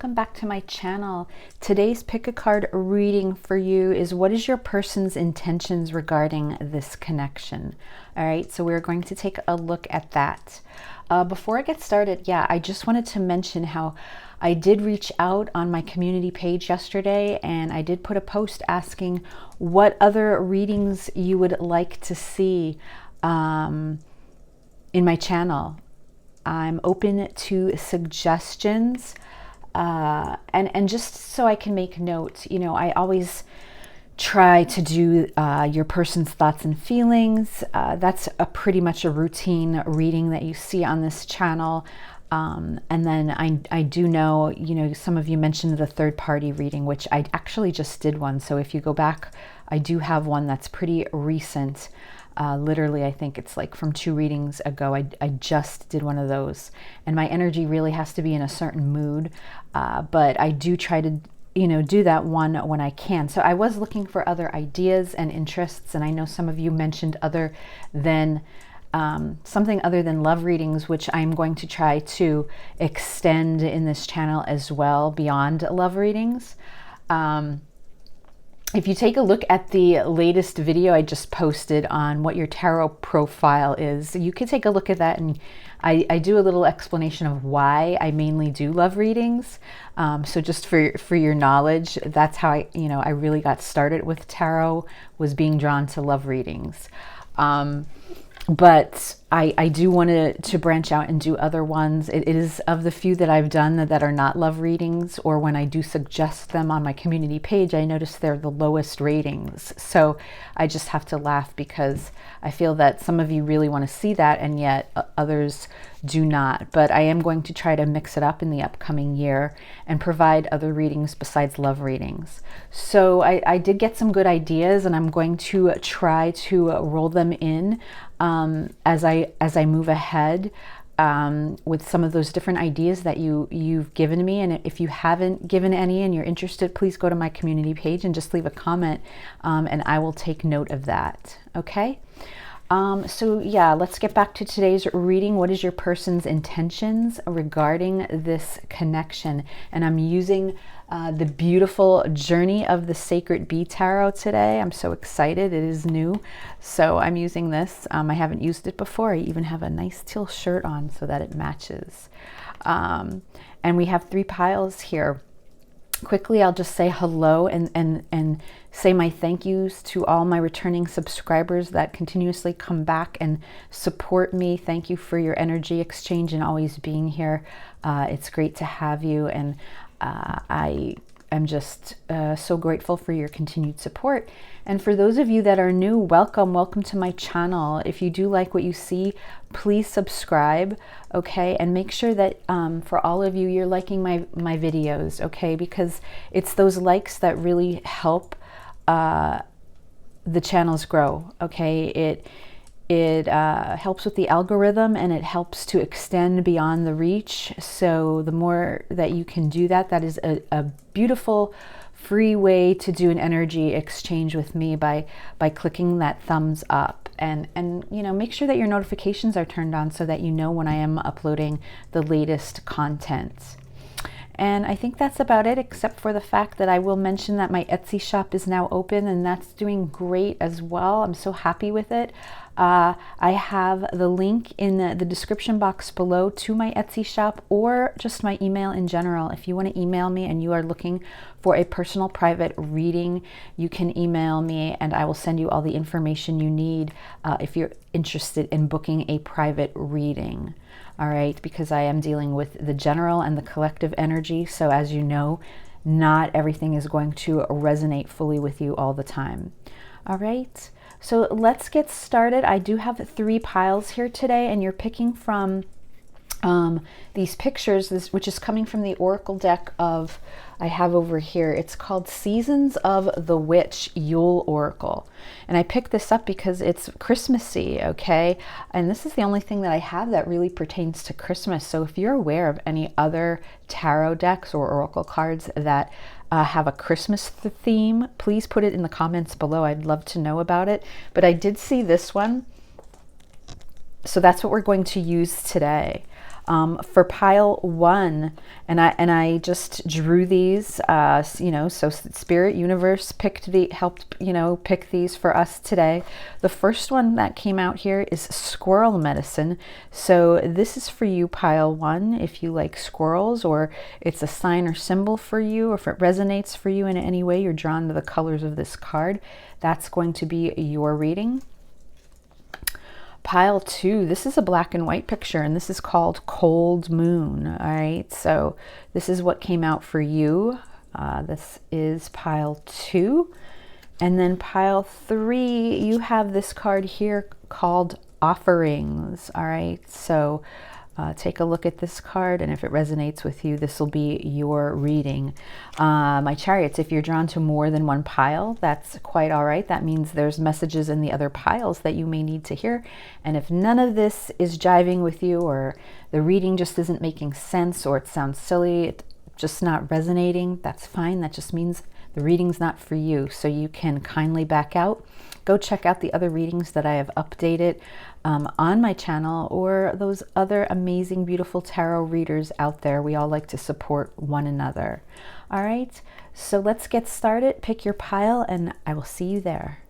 welcome back to my channel. Today's pick a card reading for you is what is your person's intentions regarding this connection? All right, so we're going to take a look at that. Before I get started, I just wanted to mention how I did reach out on my community page yesterday, and I did put a post asking what other readings you would like to see in my channel. I'm open to suggestions, and just so I can make notes, you know, I always try to do your person's thoughts and feelings. That's pretty much a routine reading that you see on this channel. And then I do know, you know, some of you mentioned the third party reading, which I actually just did one. So if you go back, I do have one that's pretty recent. Literally, I think it's like from 2 readings ago. I just did one of those, and my energy really has to be in a certain mood. But I do try to, you know, do that one when I can. So I was looking for other ideas and interests, and I know some of you mentioned other than something other than love readings, which I'm going to try to extend in this channel as well beyond love readings. If you take a look at the latest video I just posted on what your tarot profile is, you can take a look at that, and I do a little explanation of why I mainly do love readings. So just for your knowledge, that's how I really got started with tarot, was being drawn to love readings. But I do want to branch out and do other ones. It is of the few that I've done that are not love readings, or when I do suggest them on my community page, I notice they're the lowest ratings. So I just have to laugh, because I feel that some of you really want to see that, and yet others do not. But I am going to try to mix it up in the upcoming year and provide other readings besides love readings. So I did get some good ideas, and I'm going to try to roll them in as I move ahead with some of those different ideas that you've given me. And if you haven't given any and you're interested, please go to my community page and just leave a comment, and I will take note of that. Okay. So let's get back to today's reading. What is your person's intentions regarding this connection? And I'm using the beautiful Journey of the Sacred Bee Tarot today. I'm so excited. It is new, so I'm using this. I haven't used it before. I even have a nice teal shirt on so that it matches. And we have 3 piles here. Quickly, I'll just say hello and say my thank yous to all my returning subscribers that continuously come back and support me. Thank you for your energy exchange and always being here. It's great to have you, and I am just so grateful for your continued support. And for those of you that are new, welcome to my channel. If you do like what you see, please subscribe, okay? And make sure that for all of you, you're liking my videos, okay? Because it's those likes that really help the channels grow, okay? It helps with the algorithm, and it helps to extend beyond the reach. So the more that you can do that, that is a beautiful free way to do an energy exchange with me by clicking that thumbs up, and you know, make sure that your notifications are turned on so that you know when I am uploading the latest content. And I think that's about it, except for the fact that I will mention that my Etsy shop is now open, and that's doing great as well. I'm so happy with it. I have the link in the description box below to my Etsy shop, or just my email in general. If you want to email me and you are looking for a personal private reading, you can email me and I will send you all the information you need if you're interested in booking a private reading. All right, because I am dealing with the general and the collective energy. So as you know, not everything is going to resonate fully with you all the time. All right, so let's get started. I do have 3 piles here today, and you're picking from these pictures, which is coming from the Oracle deck of, I have over here, it's called Seasons of the Witch Yule Oracle. And I picked this up because it's Christmassy, okay? And this is the only thing that I have that really pertains to Christmas. So if you're aware of any other tarot decks or oracle cards that have a Christmas theme, please put it in the comments below. I'd love to know about it. But I did see this one, so that's what we're going to use today. For pile 1, and I just drew these, so Spirit Universe helped pick these for us today. The first one that came out here is squirrel medicine. So this is for you, pile 1, if you like squirrels, or it's a sign or symbol for you, or if it resonates for you in any way, you're drawn to the colors of this card, that's going to be your reading. Pile 2, this is a black and white picture, and this is called Cold Moon. All right, so this is what came out for you. This is pile 2. And then pile 3, you have this card here called Offerings. All right, so take a look at this card, and if it resonates with you, this will be your reading. My chariots, if you're drawn to more than one pile, that's quite all right. That means there's messages in the other piles that you may need to hear. And if none of this is jiving with you, or the reading just isn't making sense, or it sounds silly, it's just not resonating, that's fine. That just means the reading's not for you. So you can kindly back out. Go check out the other readings that I have updated on my channel, or those other amazing, beautiful tarot readers out there. We all like to support one another. All right, so let's get started. Pick your pile, and I will see you there.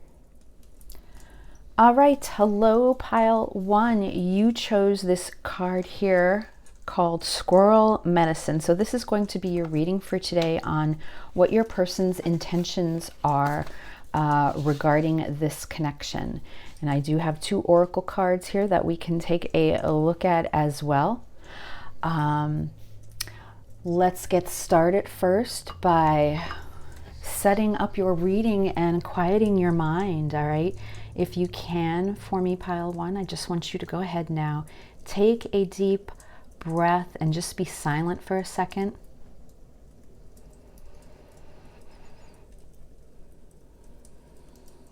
All right, hello, pile 1. You chose this card here called Squirrel Medicine. So this is going to be your reading for today on what your person's intentions are regarding this connection. And I do have 2 oracle cards here that we can take a look at as well. Let's get started first by setting up your reading and quieting your mind. All right, if you can, for me, pile 1, I just want you to go ahead now, take a deep breath and just be silent for a second.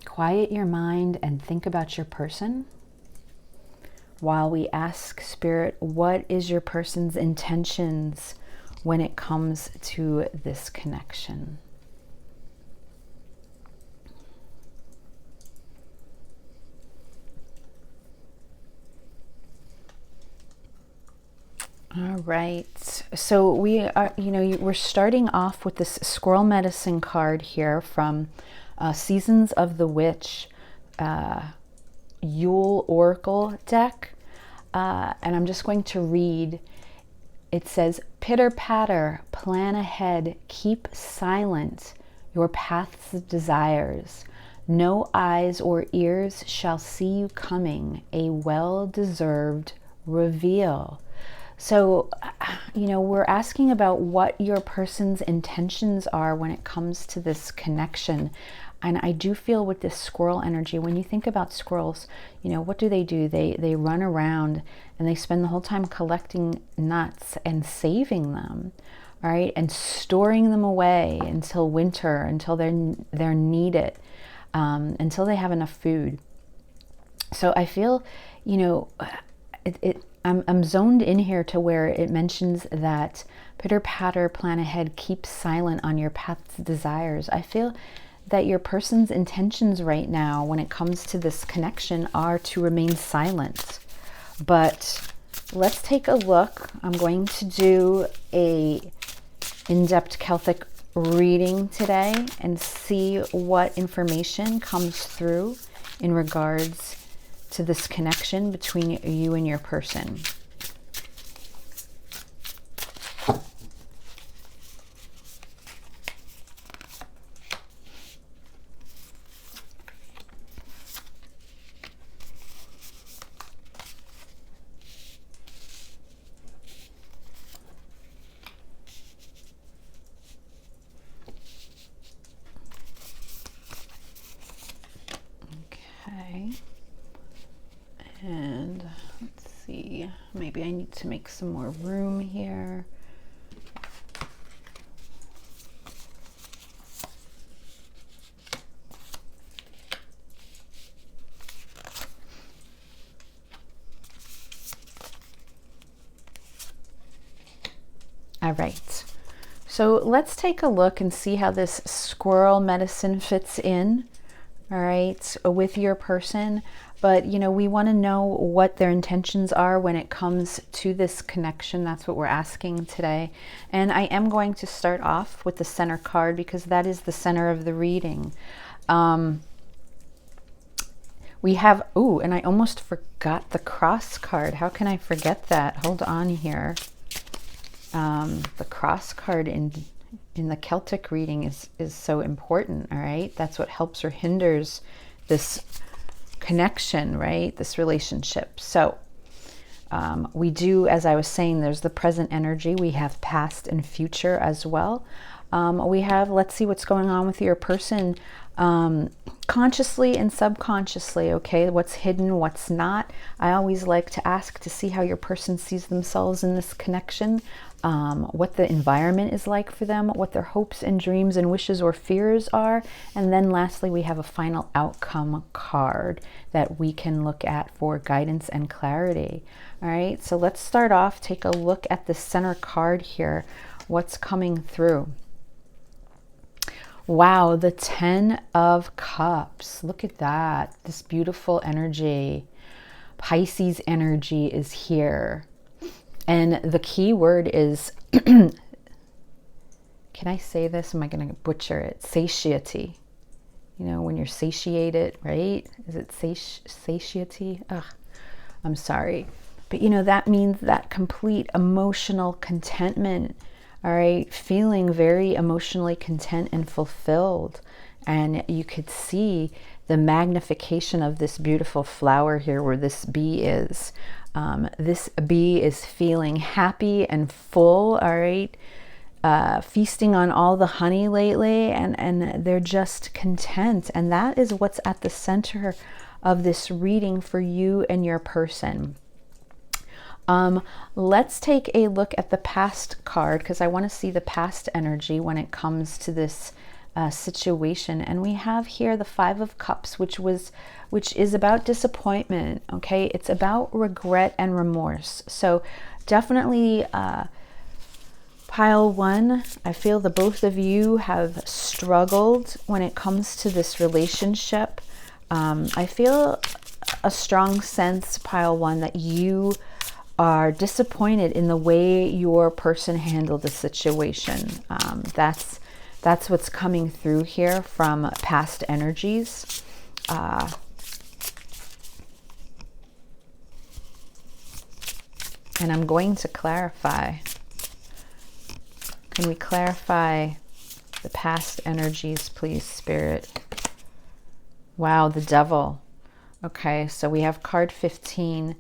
Quiet your mind and think about your person while we ask Spirit, what is your person's intentions when it comes to this connection? All right, so we are, we're starting off with this Squirrel Medicine card here from Seasons of the Witch Yule Oracle deck, and I'm just going to read. It says, pitter patter, plan ahead, keep silent your path's desires. No eyes or ears shall see you coming, a well-deserved reveal. So, we're asking about what your person's intentions are when it comes to this connection. And I do feel with this squirrel energy, when you think about squirrels, what do? They run around and they spend the whole time collecting nuts and saving them, all right, and storing them away until winter, until they're needed, until they have enough food. So I feel, I'm zoned in here to where it mentions that pitter patter, plan ahead, keep silent on your path's desires. I feel that your person's intentions right now when it comes to this connection are to remain silent. But let's take a look. I'm going to do a in-depth Celtic reading today and see what information comes through in regards to this connection between you and your person. Okay. And let's see, maybe I need to make some more room here. All right, so let's take a look and see how this squirrel medicine fits in all right, with your person. But, you know, we want to know what their intentions are when it comes to this connection. That's what we're asking today. And I am going to start off with the center card because that is the center of the reading. We have, ooh, and I almost forgot the cross card. How can I forget that? Hold on here. The cross card in the Celtic reading is so important, all right? That's what helps or hinders this connection, right? This relationship. So we do, as I was saying, there's the present energy. We have past and future as well. We have, let's see what's going on with your person consciously and subconsciously, okay? What's hidden, what's not. I always like to ask to see how your person sees themselves in this connection, what the environment is like for them, what their hopes and dreams and wishes or fears are. And then lastly, we have a final outcome card that we can look at for guidance and clarity. All right, so let's start off, take a look at the center card here. What's coming through? Wow, the 10 of Cups. Look at that. This beautiful energy. Pisces energy is here. And the key word is, can I say this? Am I going to butcher it? Satiety. You know, when you're satiated, right? Is it satiety? Ugh, I'm sorry. But, you know, that means that complete emotional contentment. All right, feeling very emotionally content and fulfilled. And you could see the magnification of this beautiful flower here where this bee is. This bee is feeling happy and full, all right, feasting on all the honey lately, and they're just content. And that is what's at the center of this reading for you and your person. Let's take a look at the past card because I want to see the past energy when it comes to this situation. And we have here the 5 of Cups, which is about disappointment. Okay, it's about regret and remorse. So definitely pile 1. I feel the both of you have struggled when it comes to this relationship. I feel a strong sense, pile 1, that you are disappointed in the way your person handled the situation. That's what's coming through here from past energies. And I'm going to clarify. Can we clarify the past energies, please, Spirit? Wow, the Devil. Okay, so we have card 15.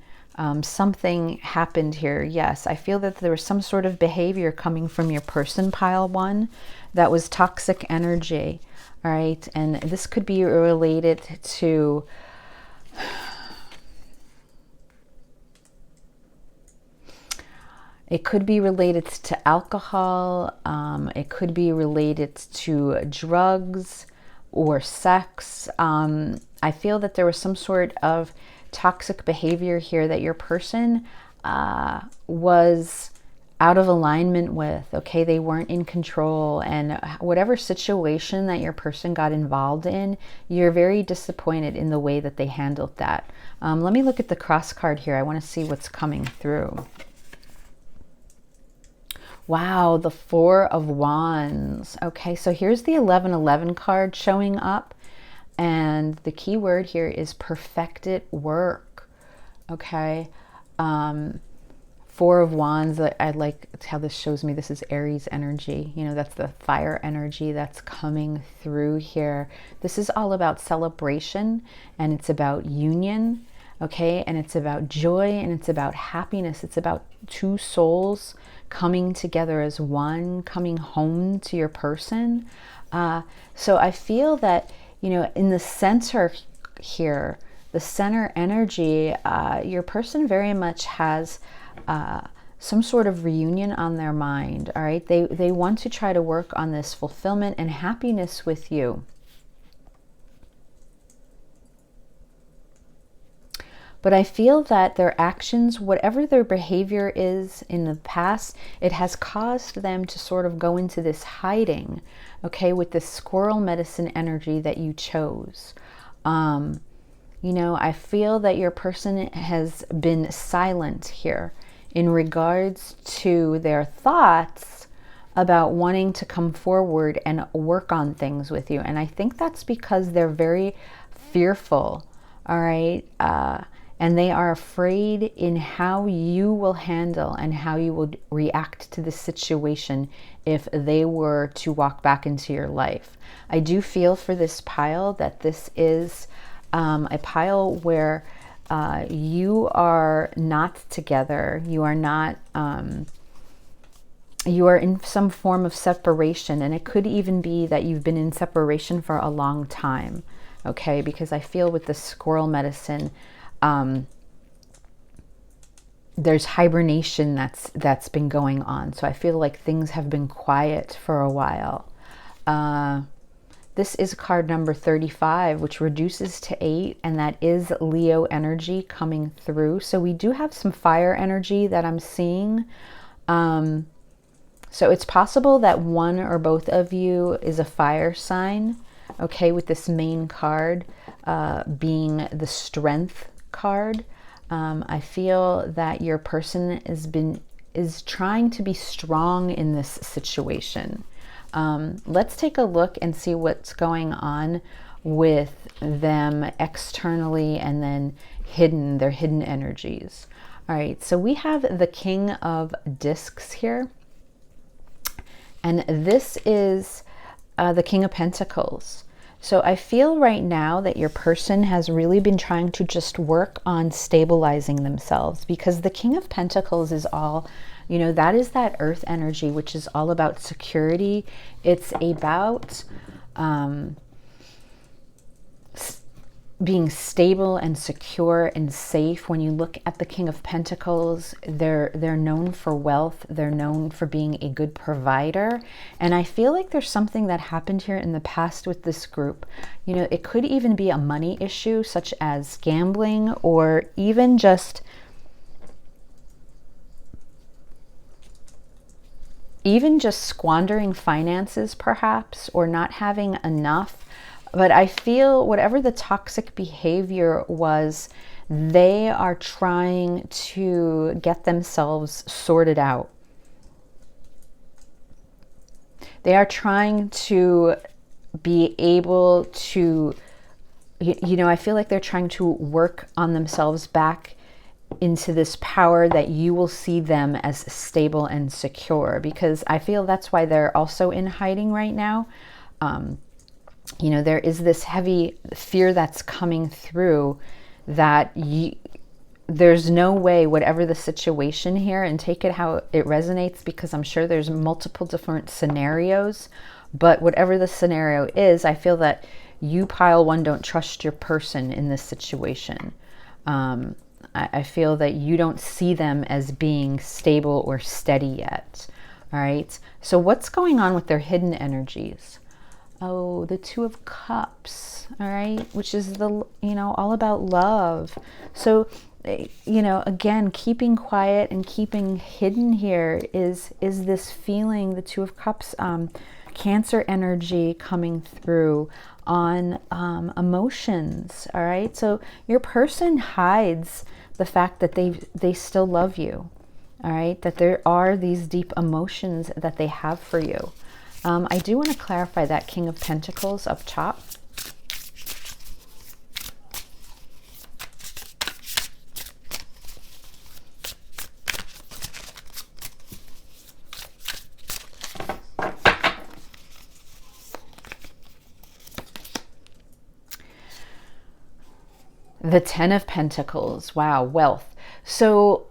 Something happened here. Yes, I feel that there was some sort of behavior coming from your person, pile 1, that was toxic energy. All right, and this could be related to it could be related to alcohol. It could be related to drugs or sex. I feel that there was some sort of toxic behavior here that your person was out of alignment with. Okay, they weren't in control, and whatever situation that your person got involved in, you're very disappointed in the way that they handled that. Let me look at the cross card here. I want to see what's coming through. Wow, the 4 of Wands. Okay, so here's the 1111 card showing up. And the key word here is perfected work. Okay. 4 of Wands. I like how this shows me this is Aries energy. You know, that's the fire energy that's coming through here. This is all about celebration, and it's about union. Okay. And it's about joy, and it's about happiness. It's about two souls coming together as one, coming home to your person. So I feel that, you know, in the center here, the center energy, your person very much has some sort of reunion on their mind, all right? They want to try to work on this fulfillment and happiness with you. But I feel that their actions, whatever their behavior is in the past, it has caused them to sort of go into this hiding, okay, with this squirrel medicine energy that you chose. You know, I feel that your person has been silent here in regards to their thoughts about wanting to come forward and work on things with you. And I think that's because they're very fearful, all right? And they are afraid in how you will handle and how you will react to the situation if they were to walk back into your life. I do feel for this pile that this is a pile where you are not together. You are not, you are in some form of separation. And it could even be that you've been in separation for a long time. Okay, because I feel with the squirrel medicine, there's hibernation that's been going on. So I feel like things have been quiet for a while. This is card number 35, which reduces to 8, and that is Leo energy coming through. So we do have some fire energy that I'm seeing. So it's possible that one or both of you is a fire sign, okay, with this main card being the Strength card. I feel that your person is trying to be strong in this situation. Let's take a look and see what's going on with them externally and then hidden, their hidden energies. All right, so we have the King of Discs here. And this is the King of Pentacles. So I feel right now that your person has really been trying to just work on stabilizing themselves, because the King of Pentacles is all, you know, that is that earth energy, which is all about security. It's about being stable and secure and safe. When you look at the King of Pentacles, they're known for wealth. They're known for being a good provider. And I feel like there's something that happened here in the past with this group. You know, it could even be a money issue, such as gambling, or even just squandering finances perhaps, or not having enough. But I feel whatever the toxic behavior was, they are trying to get themselves sorted out. They are trying to be able to, you know, I feel like they're trying to work on themselves back into this power that you will see them as stable and secure, because I feel that's why they're also in hiding right now. You know, there is this heavy fear that's coming through that there's no way, whatever the situation here, and take it how it resonates, because I'm sure there's multiple different scenarios, but whatever the scenario is, I feel that you, pile one, don't trust your person in this situation. I feel that you don't see them as being stable or steady yet. All right. So what's going on with their hidden energies? Oh, the Two of Cups, all right, which is the, you know, all about love. So, you know, again, keeping quiet and keeping hidden here is this feeling, the Two of Cups, Cancer energy coming through on emotions, all right? So your person hides the fact that they still love you, all right? That there are these deep emotions that they have for you. I do want to clarify that King of Pentacles up top. The Ten of Pentacles. Wow, wealth. So,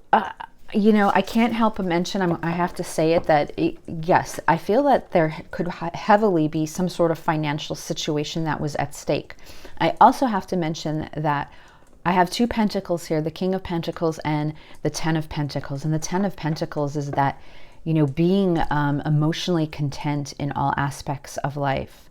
you know, I can't help but mention, I have to say it, that yes, I feel that there could heavily be some sort of financial situation that was at stake. I also have to mention that I have two pentacles here, the King of Pentacles and the Ten of Pentacles. And the Ten of Pentacles is that, you know, being emotionally content in all aspects of life.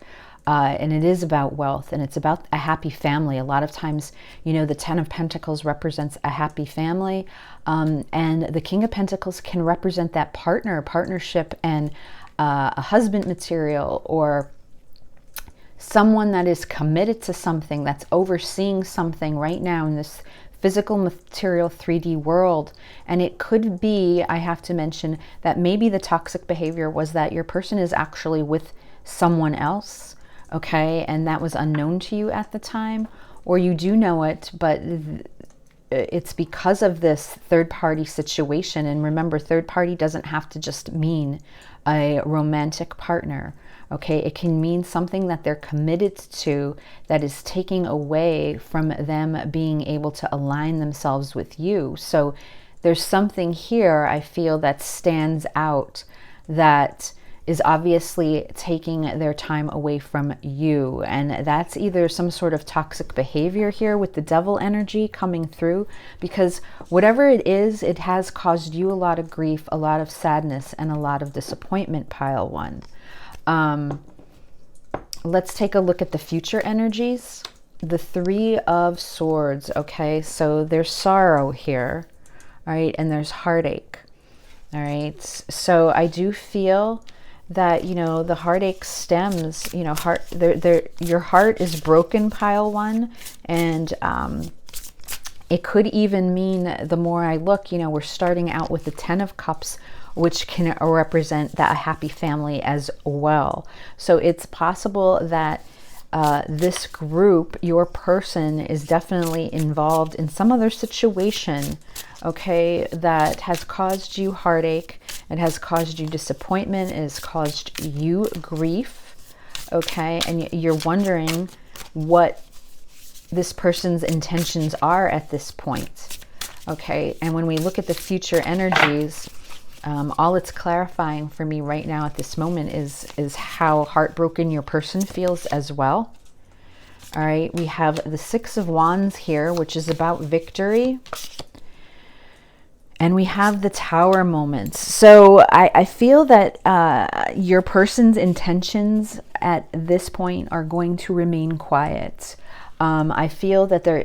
And it is about wealth, and it's about a happy family. A lot of times, you know, the Ten of Pentacles represents a happy family, and the King of Pentacles can represent that partnership, and a husband material, or someone that is committed to something, that's overseeing something right now in this physical material 3D world. And it could be, I have to mention, that maybe the toxic behavior was that your person is actually with someone else, okay, and that was unknown to you at the time, or you do know it, but it's because of this third party situation. And remember, third party doesn't have to just mean a romantic partner. Okay, it can mean something that they're committed to that is taking away from them being able to align themselves with you. So there's something here, I feel, that stands out, that is obviously taking their time away from you. And that's either some sort of toxic behavior here with the devil energy coming through, because whatever it is, it has caused you a lot of grief, a lot of sadness, and a lot of disappointment, pile one. Let's take a look at the future energies. The Three of Swords, okay? So there's sorrow here, all right? And there's heartache, all right? So I do feel that, you know, the heartache stems, you know, your heart is broken, pile one. And it could even mean, the more I look, you know, we're starting out with the Ten of Cups, which can represent that happy family as well. So it's possible that this group, your person, is definitely involved in some other situation, okay, that has caused you heartache, it has caused you disappointment, it has caused you grief, okay, and you're wondering what this person's intentions are at this point, okay. And when we look at the future energies, all it's clarifying for me right now at this moment is how heartbroken your person feels as well. All right, we have the Six of Wands here, which is about victory. And we have the Tower moments. So I feel that your person's intentions at this point are going to remain quiet. I feel that there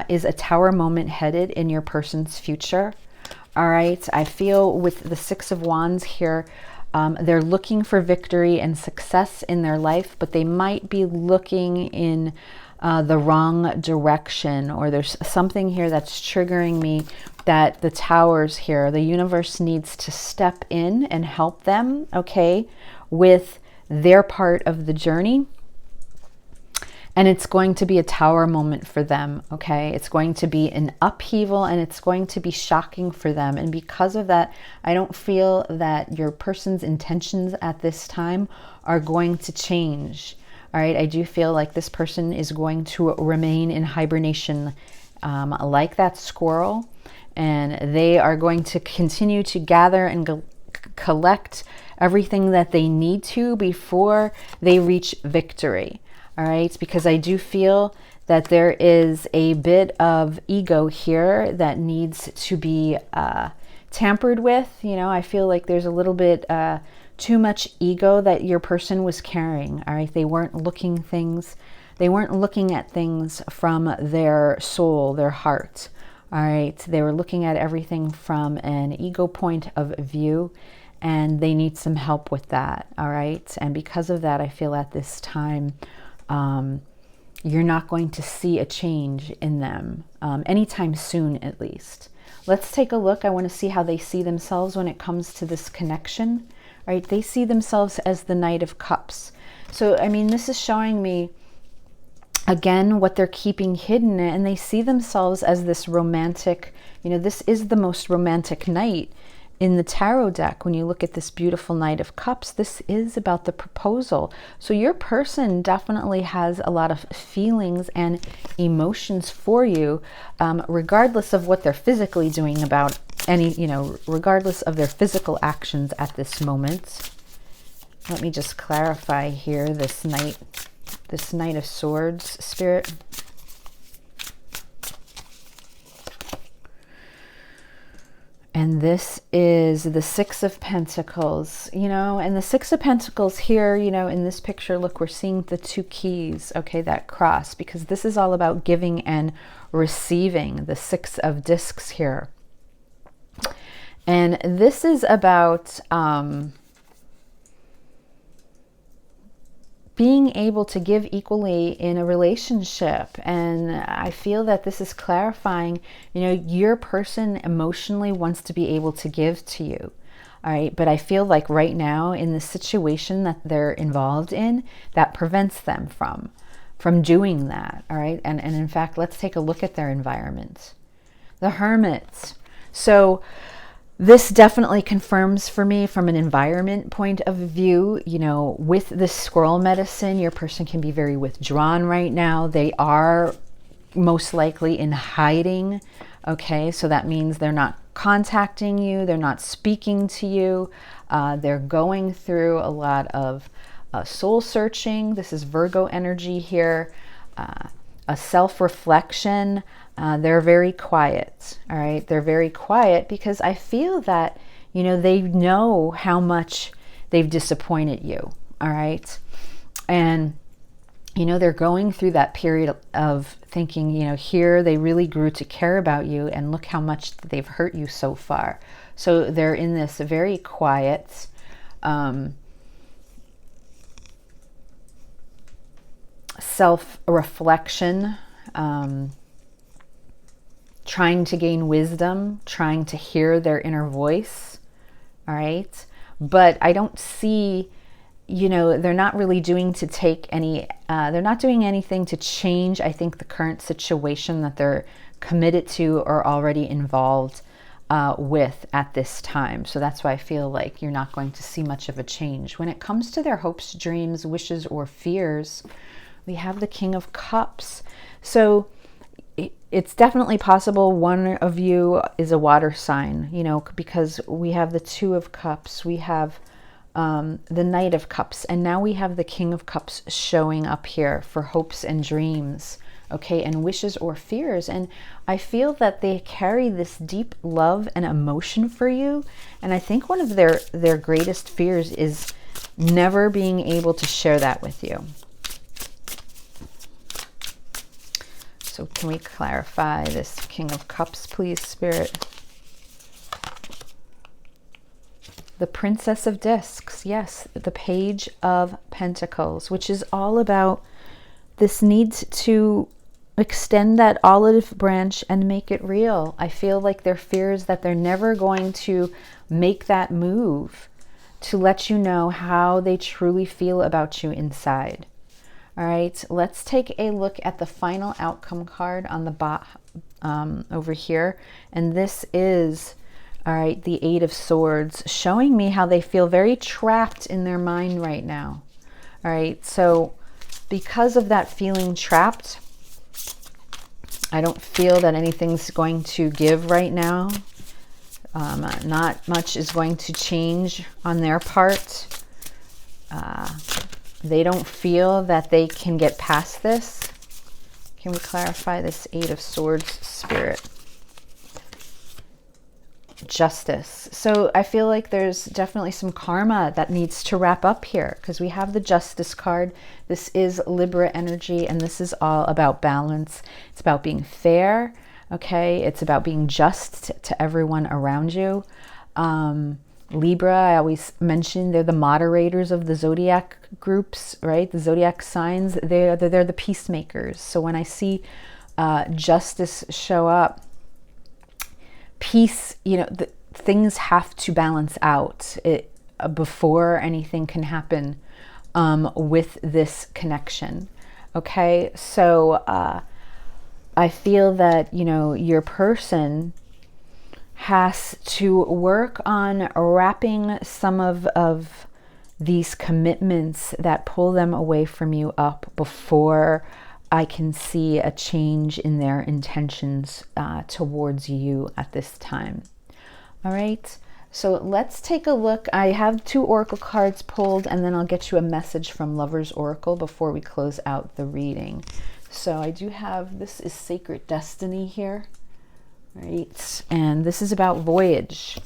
is a Tower moment headed in your person's future. All right, I feel with the Six of Wands here, they're looking for victory and success in their life, but they might be looking in the wrong direction, or there's something here that's triggering me that the Towers here, the universe needs to step in and help them, okay, with their part of the journey. And it's going to be a Tower moment for them, okay? It's going to be an upheaval, and it's going to be shocking for them. And because of that, I don't feel that your person's intentions at this time are going to change, all right? I do feel like this person is going to remain in hibernation like that squirrel, and they are going to continue to gather and collect everything that they need to before they reach victory. All right, because I do feel that there is a bit of ego here that needs to be tampered with. You know, I feel like there's a little bit too much ego that your person was carrying. All right, they weren't looking at things from their soul, their heart. All right, they were looking at everything from an ego point of view, and they need some help with that. All right, and because of that, I feel at this time, you're not going to see a change in them anytime soon, at least. Let's take a look. I want to see how they see themselves when it comes to this connection. Right? They see themselves as the Knight of Cups. So, I mean, this is showing me, again, what they're keeping hidden, and they see themselves as this romantic, you know, this is the most romantic night in the tarot deck. When you look at this beautiful Knight of Cups, this is about the proposal. So your person definitely has a lot of feelings and emotions for you, regardless of what they're physically doing about any, you know, regardless of their physical actions at this moment. Let me just clarify here, this Knight of Swords, Spirit. And this is the Six of Pentacles, you know, and the Six of Pentacles here, you know, in this picture, look, we're seeing the two keys, okay, that cross, because this is all about giving and receiving, the Six of Discs here. And this is about being able to give equally in a relationship. And I feel that this is clarifying, your person emotionally wants to be able to give to you. All right. But I feel like right now in the situation that they're involved in, that prevents them from doing that. All right. And in fact, let's take a look at their environment. The Hermit. So this definitely confirms for me from an environment point of view, with the squirrel medicine, your person can be very withdrawn right now. They are most likely in hiding. Okay, so that means they're not contacting you, they're not speaking to you, they're going through a lot of soul searching. This is Virgo energy here, a self-reflection. They're very quiet. All right, they're very quiet because I feel that they know how much they've disappointed you. All right, and they're going through that period of thinking, here they really grew to care about you, and look how much they've hurt you so far. So they're in this very quiet, self-reflection, trying to gain wisdom, trying to hear their inner voice. All right. But I don't see, they're not really doing to take any, they're not doing anything to change, I think, the current situation that they're committed to or already involved with at this time. So that's why I feel like you're not going to see much of a change. When it comes to their hopes, dreams, wishes, or fears, we have the King of Cups. So it's definitely possible one of you is a water sign, because we have the Two of Cups, we have the Knight of Cups, and now we have the King of Cups showing up here for hopes and dreams, okay, and wishes or fears. And I feel that they carry this deep love and emotion for you, and I think one of their greatest fears is never being able to share that with you. So can we clarify this King of Cups, please, Spirit? The Princess of Discs, yes, the Page of Pentacles, which is all about this need to extend that olive branch and make it real. I feel like their fear is that they're never going to make that move to let you know how they truly feel about you inside. All right, let's take a look at the final outcome card on the bottom over here. And this is, all right, the Eight of Swords, showing me how they feel very trapped in their mind right now. All right, so because of that feeling trapped, I don't feel that anything's going to give right now. Not much is going to change on their part. They don't feel that they can get past this. Can we clarify this Eight of Swords, Spirit? Justice. So I feel like there's definitely some karma that needs to wrap up here, because we have the Justice card. This is Libra energy, and this is all about balance. It's about being fair, okay? It's about being just to everyone around you. Libra, I always mention, they're the moderators of the zodiac groups, right? The zodiac signs, they're the peacemakers. So when I see justice show up, peace, things have to balance out before anything can happen with this connection. Okay, so I feel that, your person has to work on wrapping some of these commitments that pull them away from you up before I can see a change in their intentions towards you at this time. All right, so let's take a look. I have 2 oracle cards pulled, and then I'll get you a message from Lover's Oracle before we close out the reading. So I do have, this is Sacred Destiny here. Right, and this is about voyage.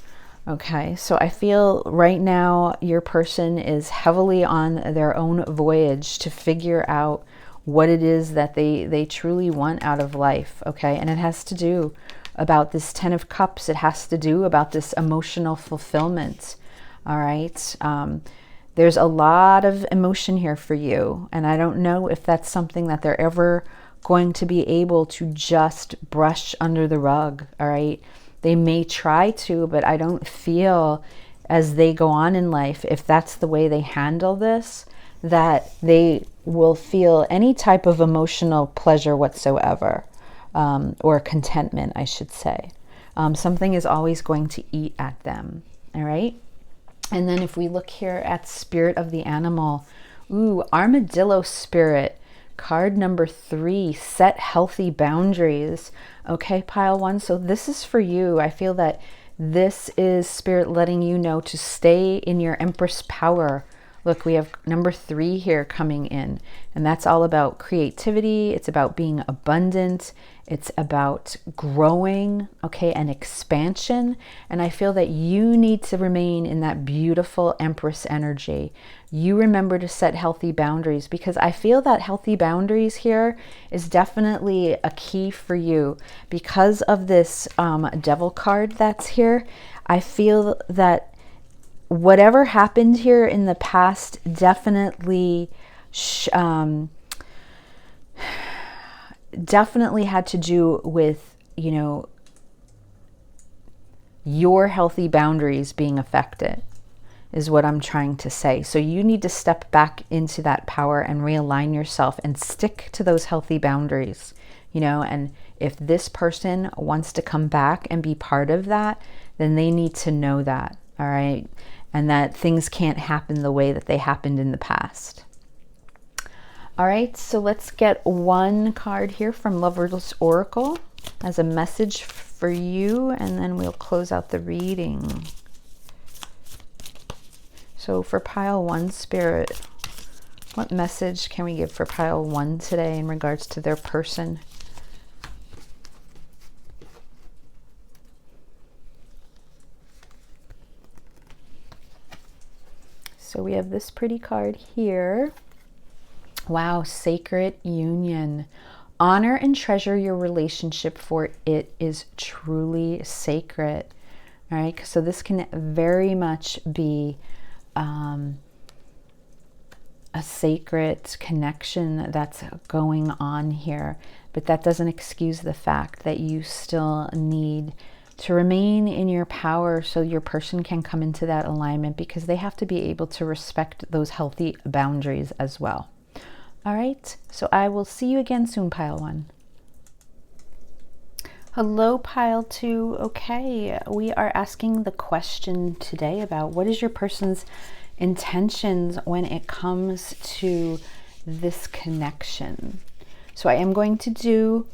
Okay, so I feel right now your person is heavily on their own voyage to figure out what it is that they truly want out of life. Okay, and it has to do about this Ten of Cups. It has to do about this emotional fulfillment. All right, There's a lot of emotion here for you, and I don't know if that's something that they're ever going to be able to just brush under the rug, all right? They may try to, but I don't feel as they go on in life, if that's the way they handle this, that they will feel any type of emotional pleasure whatsoever, or contentment, I should say. Something is always going to eat at them, all right? And then if we look here at spirit of the animal, ooh, armadillo spirit, card number 3, set healthy boundaries. Okay, pile 1. So this is for you. I feel that this is spirit letting you know to stay in your Empress power. Look, we have number 3 here coming in, and that's all about creativity. It's about being abundant. It's about growing, okay, and expansion. And I feel that you need to remain in that beautiful Empress energy. You remember to set healthy boundaries, because I feel that healthy boundaries here is definitely a key for you. Because of this devil card that's here, I feel that whatever happened here in the past definitely definitely had to do with, you know, your healthy boundaries being affected, is what I'm trying to say. So you need to step back into that power and realign yourself and stick to those healthy boundaries, you know. And if this person wants to come back and be part of that, then they need to know that, all right? And that things can't happen the way that they happened in the past. All right, so let's get one card here from Lover's Oracle as a message for you, and then we'll close out the reading. So for pile 1, Spirit, what message can we give for pile 1 today in regards to their person? So we have this pretty card here. Wow, sacred union. Honor and treasure your relationship, for it is truly sacred. All right, so this can very much be a sacred connection that's going on here, but that doesn't excuse the fact that you still need to remain in your power so your person can come into that alignment, because they have to be able to respect those healthy boundaries as well. All right, so I will see you again soon, pile 1. Hello, pile 2. Okay, we are asking the question today about what is your person's intentions when it comes to this connection. So I am going to do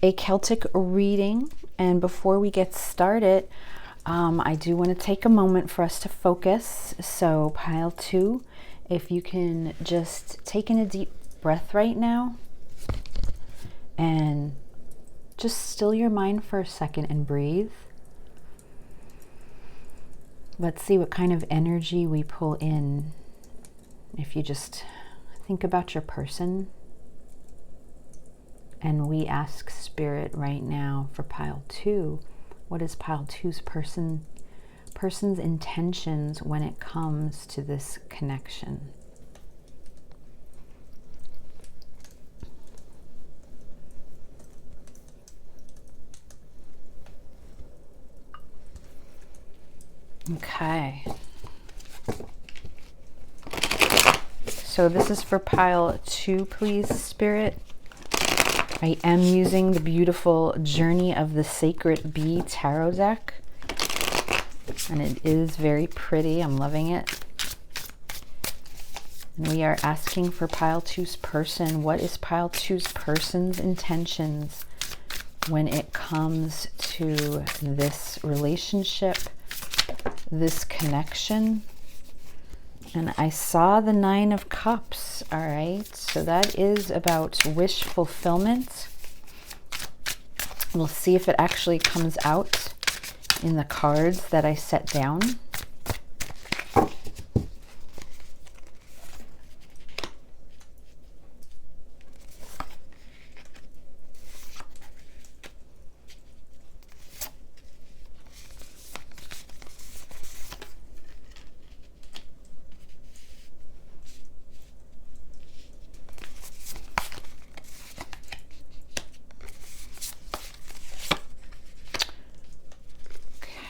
a Celtic reading, and before we get started, I do want to take a moment for us to focus. So pile 2, if you can just take in a deep breath right now and just still your mind for a second and breathe. Let's see what kind of energy we pull in if you just think about your person. And we ask Spirit right now for pile 2, what is pile 2's person's intentions when it comes to this connection? Okay. So this is for pile 2, please, Spirit. I am using the beautiful Journey of the Sacred Bee tarot deck, and it is very pretty. I'm loving it. And we are asking for pile 2's person. What is pile 2's person's intentions when it comes to this relationship, this connection? And I saw the 9 of Cups. All right, so that is about wish fulfillment. We'll see if it actually comes out in the cards that I set down.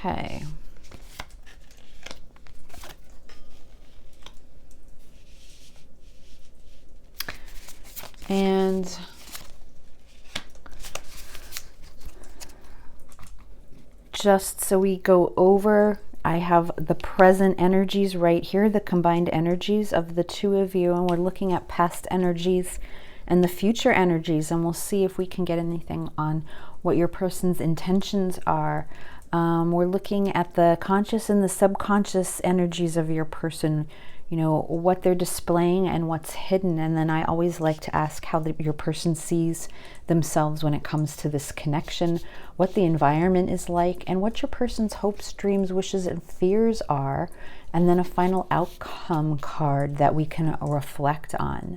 Okay. And just so we go over, I have the present energies right here, the combined energies of the two of you, and we're looking at past energies and the future energies, and we'll see if we can get anything on what your person's intentions are. We're looking at the conscious and the subconscious energies of your person, you know, what they're displaying and what's hidden. And then I always like to ask how your person sees themselves when it comes to this connection, what the environment is like, and what your person's hopes, dreams, wishes, and fears are. And then a final outcome card that we can reflect on.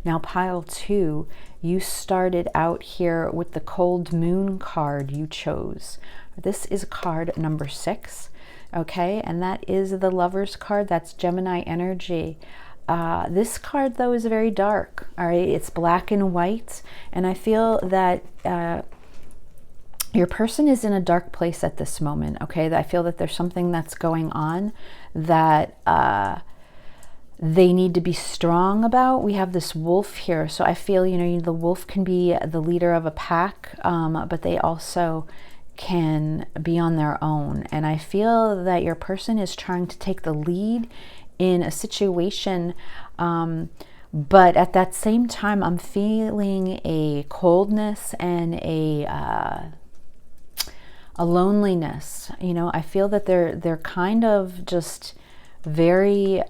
Now, pile 2, you started out here with the cold moon card you chose. This is card number 6, okay? And that is the Lover's card. That's Gemini energy. This card, though, is very dark, all right? It's black and white, and I feel that your person is in a dark place at this moment, okay? I feel that there's something that's going on that they need to be strong about. We have this wolf here, so I feel, you know, the wolf can be the leader of a pack, but they also can be on their own. And I feel that your person is trying to take the lead in a situation, but at that same time, I'm feeling a coldness and a loneliness. You know, I feel that they're kind of just very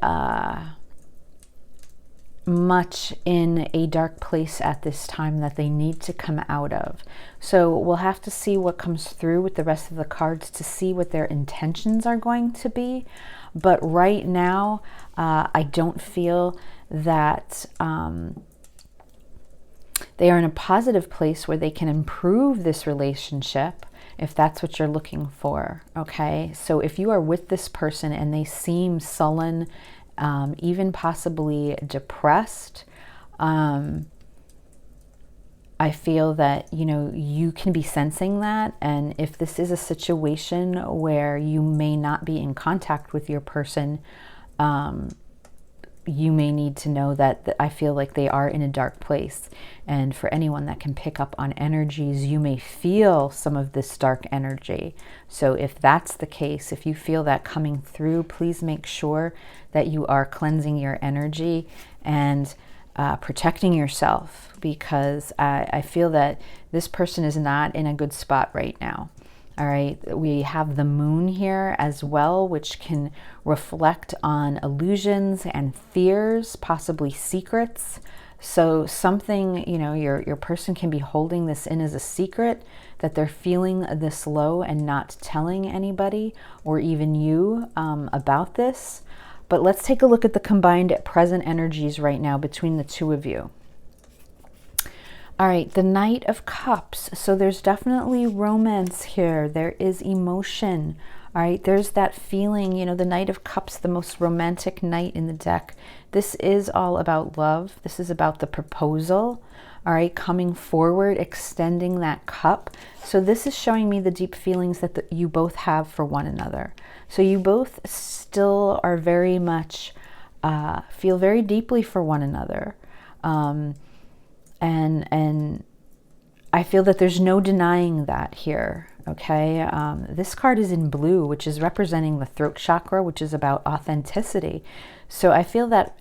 much in a dark place at this time that they need to come out of. So we'll have to see what comes through with the rest of the cards to see what their intentions are going to be. But right now, I don't feel that they are in a positive place where they can improve this relationship, if that's what you're looking for, okay? So if you are with this person and they seem sullen, even possibly depressed, I feel that, you know, you can be sensing that. And if this is a situation where you may not be in contact with your person, you may need to know that I feel like they are in a dark place. And for anyone that can pick up on energies, you may feel some of this dark energy. So if that's the case, if you feel that coming through, please make sure that you are cleansing your energy and protecting yourself, because I feel that this person is not in a good spot right now. All right, we have the moon here as well, which can reflect on illusions and fears, possibly secrets. So something, you know, your person can be holding this in as a secret, that they're feeling this low and not telling anybody or even you about this. But let's take a look at the combined present energies right now between the two of you. All right, the Knight of Cups. So there's definitely romance here. There is emotion. All right, there's that feeling, you know, the Knight of Cups, the most romantic knight in the deck. This is all about love. This is about the proposal. All right, coming forward, extending that cup. So this is showing me the deep feelings that you both have for one another. So you both still are very much, feel very deeply for one another. And I feel that there's no denying that here, okay? This card is in blue, which is representing the throat chakra, which is about authenticity. So I feel that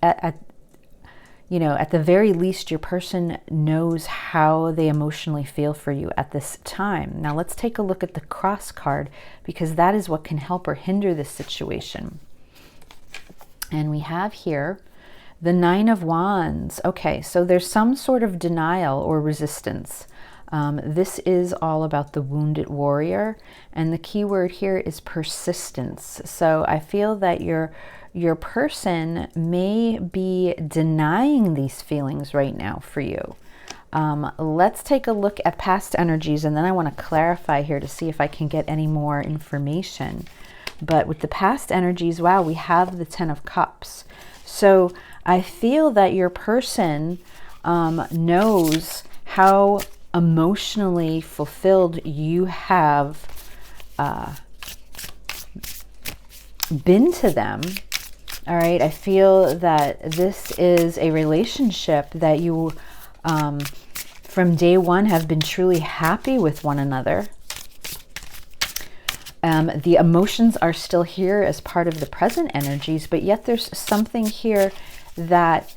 you know, at the very least, your person knows how they emotionally feel for you at this time. Now let's take a look at the cross card, because that is what can help or hinder this situation. And we have here the Nine of Wands. Okay, so there's some sort of denial or resistance. This is all about the wounded warrior, and the key word here is persistence. So I feel that your person may be denying these feelings right now for you. Let's take a look at past energies, and then I want to clarify here to see if I can get any more information. But with the past energies, wow, we have the Ten of Cups. So I feel that your person knows how emotionally fulfilled you have been to them. All right, I feel that this is a relationship that you, from day one, have been truly happy with one another. The emotions are still here as part of the present energies, but yet there's something here that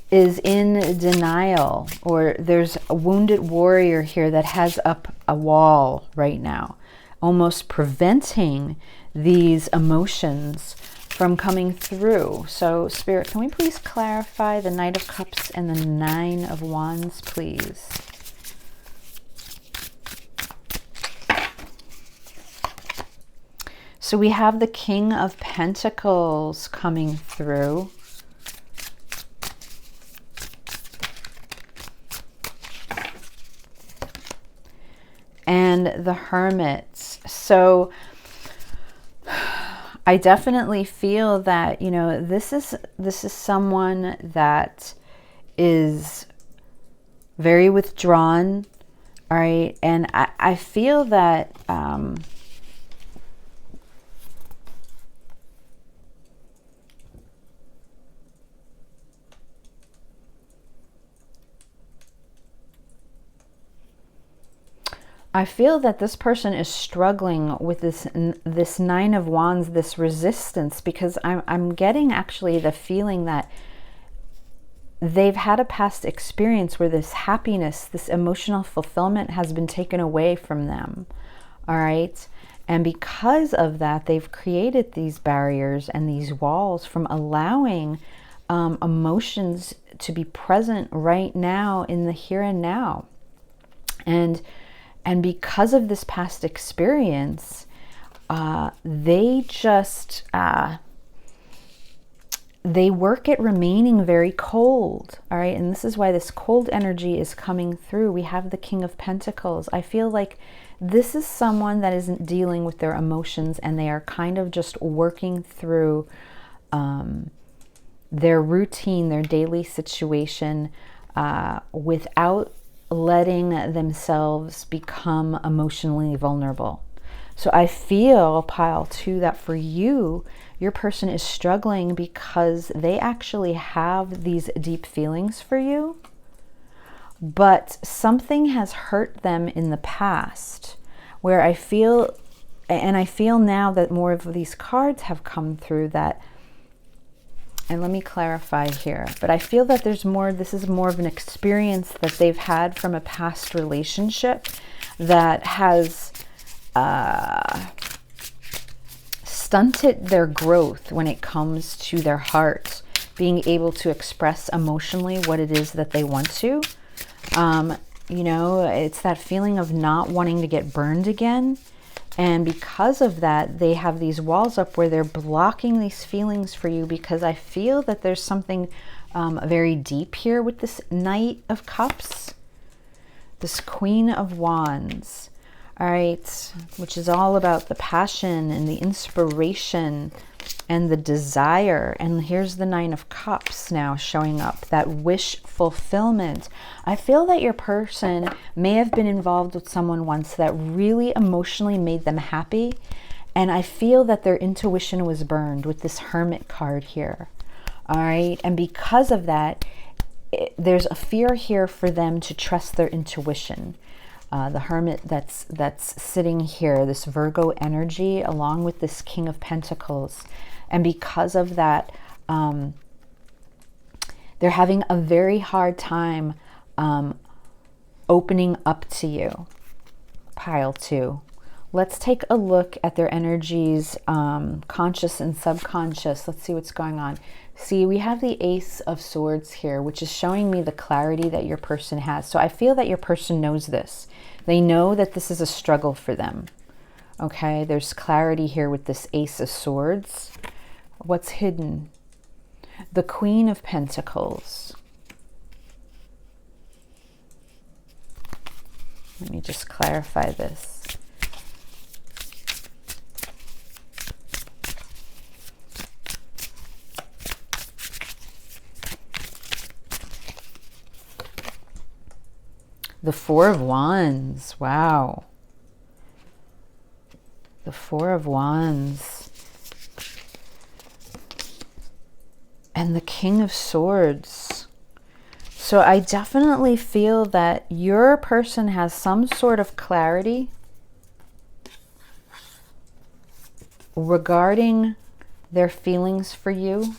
is in denial, or there's a wounded warrior here that has up a wall right now, almost preventing these emotions from coming through. So Spirit, can we please clarify the Knight of Cups and the Nine of Wands, please? So we have the King of Pentacles coming through. And the Hermit. So I definitely feel that, you know, this is someone that is very withdrawn, all right? And I feel that this person is struggling with this Nine of Wands, this resistance, because I'm getting actually the feeling that they've had a past experience where this happiness, this emotional fulfillment has been taken away from them, all right? And because of that, they've created these barriers and these walls from allowing emotions to be present right now in the here and now. And because of this past experience, they just, they work at remaining very cold, all right? And this is why this cold energy is coming through. We have the King of Pentacles. I feel like this is someone that isn't dealing with their emotions, and they are kind of just working through their routine, their daily situation, without letting themselves become emotionally vulnerable. So I feel, pile two, that for you, your person is struggling because they actually have these deep feelings for you, but something has hurt them in the past, where I feel, and I feel now that more of these cards have come through that. And let me clarify here, but I feel that there's more, this is more of an experience that they've had from a past relationship that has stunted their growth when it comes to their heart, being able to express emotionally what it is that they want to. You know, it's that feeling of not wanting to get burned again. And because of that, they have these walls up where they're blocking these feelings for you, because I feel that there's something very deep here with this Knight of Cups, this Queen of Wands, all right, which is all about the passion and the inspiration and the desire. And here's the Nine of Cups now showing up, that wish fulfillment. I feel that your person may have been involved with someone once that really emotionally made them happy, and I feel that their intuition was burned with this Hermit card here, all right? And because of that, there's a fear here for them to trust their intuition. The Hermit that's sitting here, this Virgo energy, along with this King of Pentacles. And because of that, they're having a very hard time opening up to you. Pile two. Let's take a look at their energies, conscious and subconscious. Let's see what's going on. See, we have the Ace of Swords here, which is showing me the clarity that your person has. So I feel that your person knows this. They know that this is a struggle for them. Okay, there's clarity here with this Ace of Swords. What's hidden? The Queen of Pentacles. Let me just clarify this. The Four of Wands. Wow. The Four of Wands. And the King of Swords. So I definitely feel that your person has some sort of clarity regarding their feelings for you.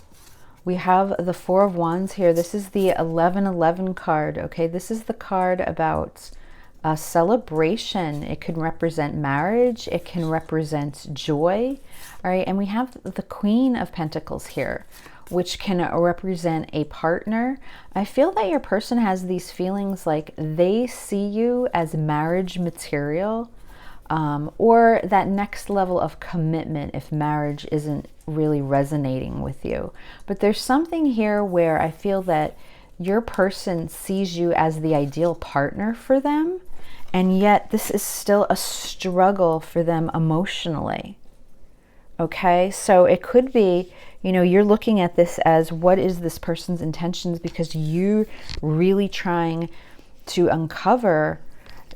We have the Four of Wands here. This is the 1111 card, okay? This is the card about a celebration. It can represent marriage. It can represent joy, all right? And we have the Queen of Pentacles here, which can represent a partner. I feel that your person has these feelings like they see you as marriage material, or that next level of commitment if marriage isn't really resonating with you. But there's something here where I feel that your person sees you as the ideal partner for them, and yet this is still a struggle for them emotionally. Okay, so it could be, you know, you're looking at this as what is this person's intentions, because you're really trying to uncover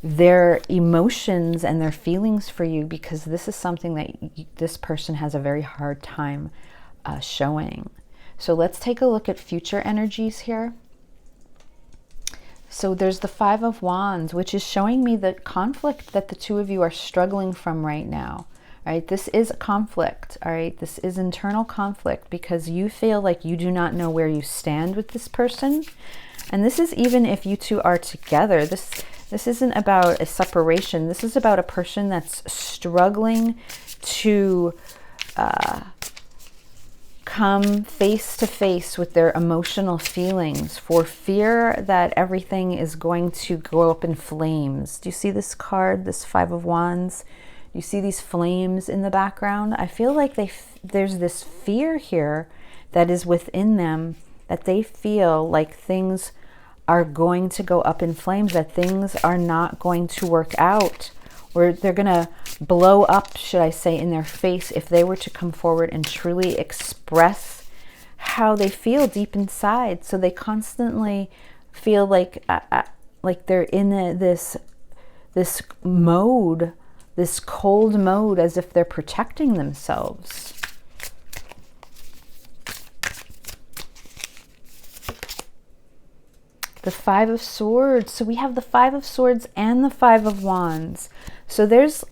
their emotions and their feelings for you, because this is something that this person has a very hard time showing. So let's take a look at future energies here. So there's the Five of Wands, which is showing me the conflict that the two of you are struggling from right now. All right, this is a conflict. All right, this is internal conflict because you feel like you do not know where you stand with this person. And this is even if you two are together. This isn't about a separation. This is about a person that's struggling to come face to face with their emotional feelings for fear that everything is going to go up in flames. Do you see this card, this Five of Wands? You see these flames in the background? I feel like there's this fear here that is within them, that they feel like things are going to go up in flames, that things are not going to work out, or they're going to blow up, should I say, in their face if they were to come forward and truly express how they feel deep inside. So they constantly feel like they're in this mode, this cold mode, as if they're protecting themselves. The Five of Swords. So we have the Five of Swords and the Five of Wands. So there's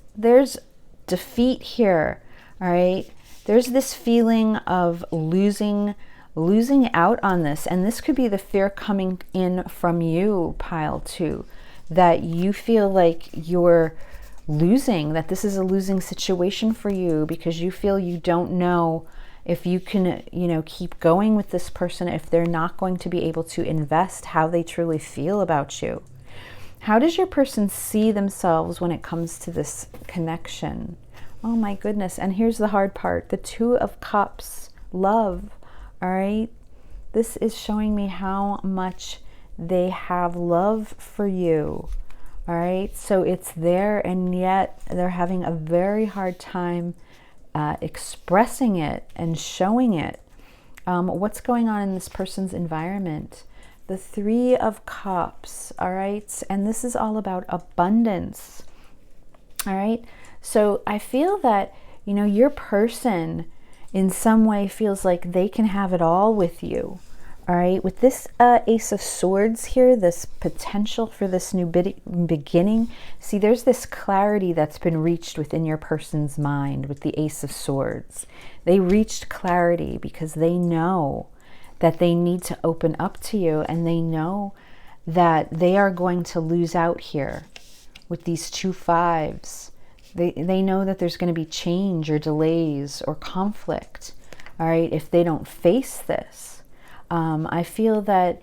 defeat here, all right? There's this feeling of losing out on this. And this could be the fear coming in from you, pile two, that you feel like you're losing, that this is a losing situation for you because you feel you don't know if you can, you know, keep going with this person, if they're not going to be able to invest how they truly feel about you. How does your person see themselves when it comes to this connection? Oh my goodness. And here's the hard part. The Two of Cups, love, all right? This is showing me how much they have love for you, all right? So it's there, and yet they're having a very hard time expressing it and showing it. What's going on in this person's environment? The Three of Cups, all right? And this is all about abundance, all right? So I feel that, you know, your person in some way feels like they can have it all with you, all right? With this Ace of Swords here, this potential for this new beginning, see, there's this clarity that's been reached within your person's mind with the Ace of Swords. They reached clarity because they know that they need to open up to you, and they know that they are going to lose out here with these two fives. They know that there's going to be change or delays or conflict, all right, if they don't face this. I feel that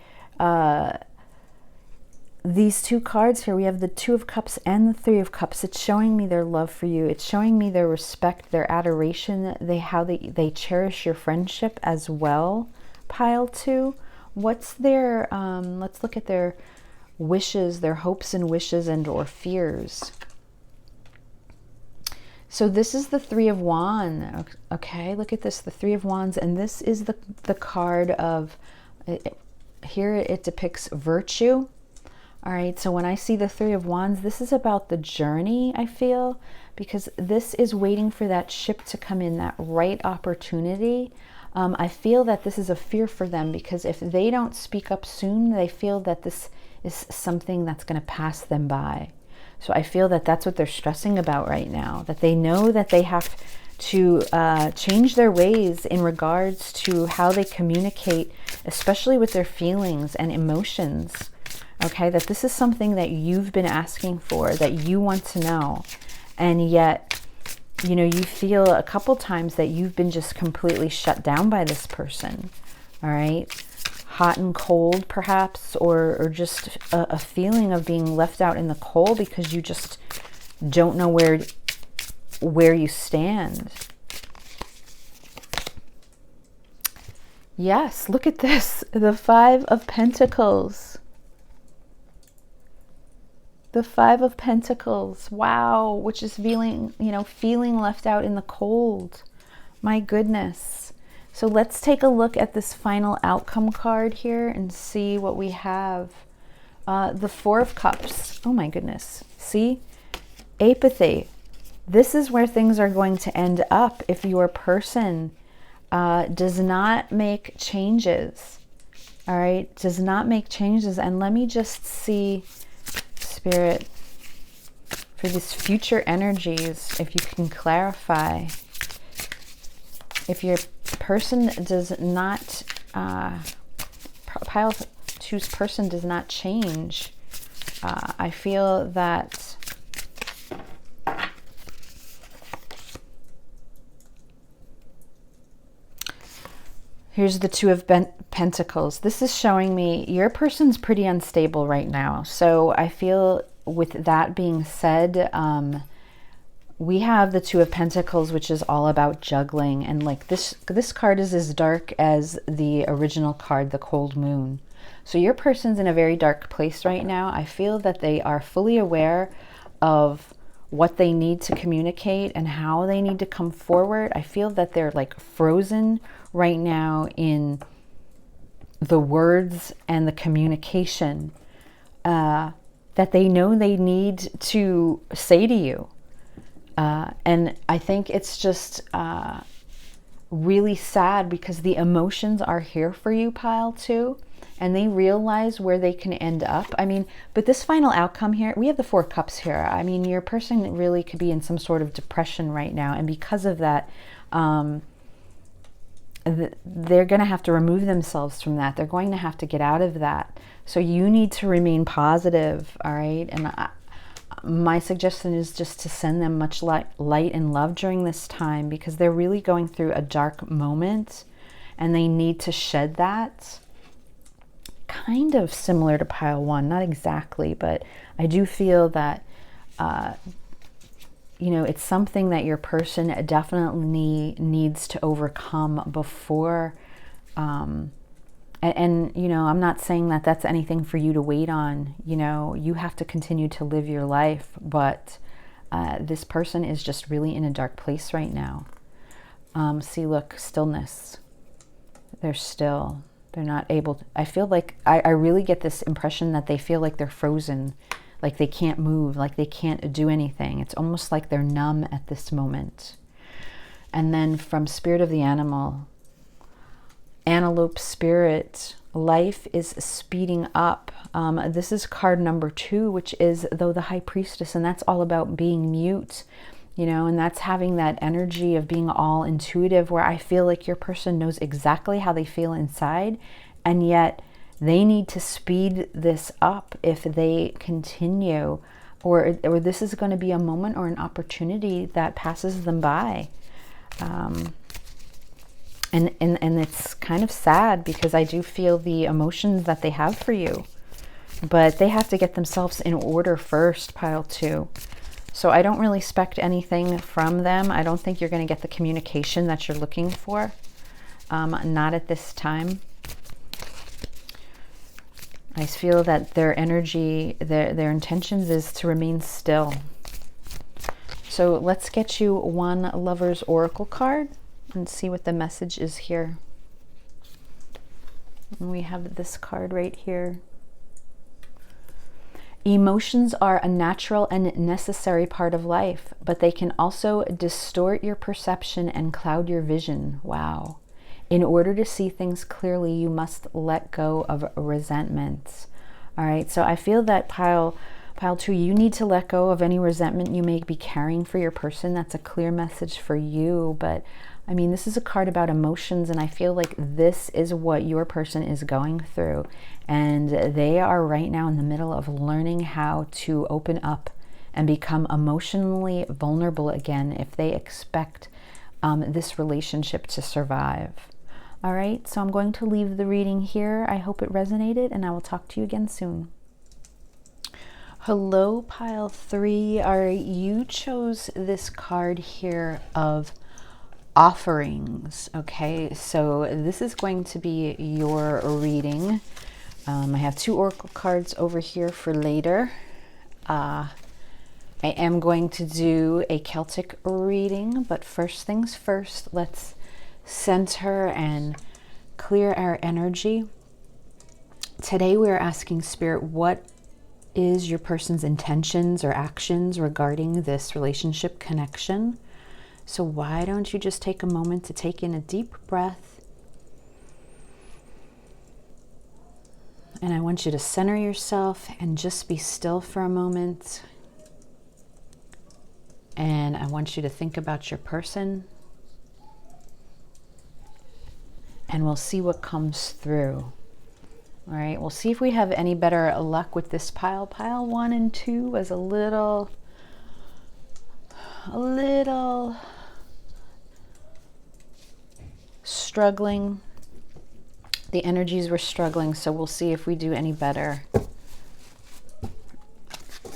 these two cards here, we have the Two of Cups and the Three of Cups. It's showing me their love for you. It's showing me their respect, their adoration, how they cherish your friendship as well. Pile two. What's their, let's look at their wishes, their hopes and wishes and or fears. So this is the Three of Wands. Okay, look at this, the Three of Wands, and this is the card of, here it depicts virtue. All right, so when I see the Three of Wands, this is about the journey, I feel, because this is waiting for that ship to come in, that right opportunity. I feel that this is a fear for them, because if they don't speak up soon, they feel that this is something that's going to pass them by. So I feel that that's what they're stressing about right now, that they know that they have to change their ways in regards to how they communicate, especially with their feelings and emotions. Okay, that this is something that you've been asking for, that you want to know, and yet, you know, you feel a couple times that you've been just completely shut down by this person. All right, hot and cold perhaps, or just a feeling of being left out in the cold because you just don't know where you stand. Yes, look at this, the Five of Pentacles. The Five of Pentacles, wow, which is feeling, you know, feeling left out in the cold. My goodness. So let's take a look at this final outcome card here and see what we have. The Four of Cups. Oh my goodness. See? Apathy. This is where things are going to end up if your person does not make changes. All right? Does not make changes. And let me just see, Spirit, for these future energies, if you can clarify. If your person does not, pile two's person does not change, I feel that here's the Two of Pentacles. This is showing me your person's pretty unstable right now. So I feel with that being said, we have the Two of Pentacles, which is all about juggling. And like this card is as dark as the original card, the Cold Moon. So your person's in a very dark place right now. I feel that they are fully aware of what they need to communicate and how they need to come forward. I feel that they're like frozen right now in the words and the communication that they know they need to say to you. And I think it's just really sad because the emotions are here for you, Pile 2, and they realize where they can end up. I mean, but this final outcome here, we have the Four Cups here. I mean, your person really could be in some sort of depression right now. And because of that, they're going to have to remove themselves from that. They're going to have to get out of that. So you need to remain positive, all right? And my suggestion is just to send them much light and love during this time, because they're really going through a dark moment and they need to shed that. Kind of similar to Pile 1, not exactly, but I do feel that, you know, it's something that your person definitely needs to overcome before, and you know, I'm not saying that that's anything for you to wait on. You know, you have to continue to live your life, but this person is just really in a dark place right now. See, look, stillness. They're still. They're not able to, I feel like, I really get this impression that they feel like they're frozen, like they can't move, like they can't do anything. It's almost like they're numb at this moment. And then from Spirit of the Animal, Antelope Spirit, life is speeding up. This is card number 2, which is though the High Priestess, and that's all about being mute, you know, and that's having that energy of being all intuitive, where I feel like your person knows exactly how they feel inside, and yet they need to speed this up if they continue, or this is going to be a moment or an opportunity that passes them by. And it's kind of sad, because I do feel the emotions that they have for you, but they have to get themselves in order first, Pile 2. So I don't really expect anything from them. I don't think you're going to get the communication that you're looking for. Not at this time. I feel that their energy, their intentions is to remain still. So let's get you one Lover's Oracle card and see what the message is here. And we have this card right here. Emotions are a natural and necessary part of life, but they can also distort your perception and cloud your vision. Wow. In order to see things clearly, you must let go of resentments. All right, so I feel that pile 2, you need to let go of any resentment you may be carrying for your person. That's a clear message for you. But I mean, this is a card about emotions, and I feel like this is what your person is going through. And they are right now in the middle of learning how to open up and become emotionally vulnerable again if they expect this relationship to survive. All right, so I'm going to leave the reading here. I hope it resonated, and I will talk to you again soon. Hello, pile 3. You chose this card here of offerings. Okay, so this is going to be your reading. I have 2 oracle cards over here for later. I am going to do a Celtic reading, but first things first, let's center and clear our energy. Today we're asking Spirit, what is your person's intentions or actions regarding this relationship connection? So why don't you just take a moment to take in a deep breath. And I want you to center yourself and just be still for a moment. And I want you to think about your person. And we'll see what comes through. All right, we'll see if we have any better luck with this pile. Pile 1 and 2 was a little struggling. The energies were struggling, so we'll see if we do any better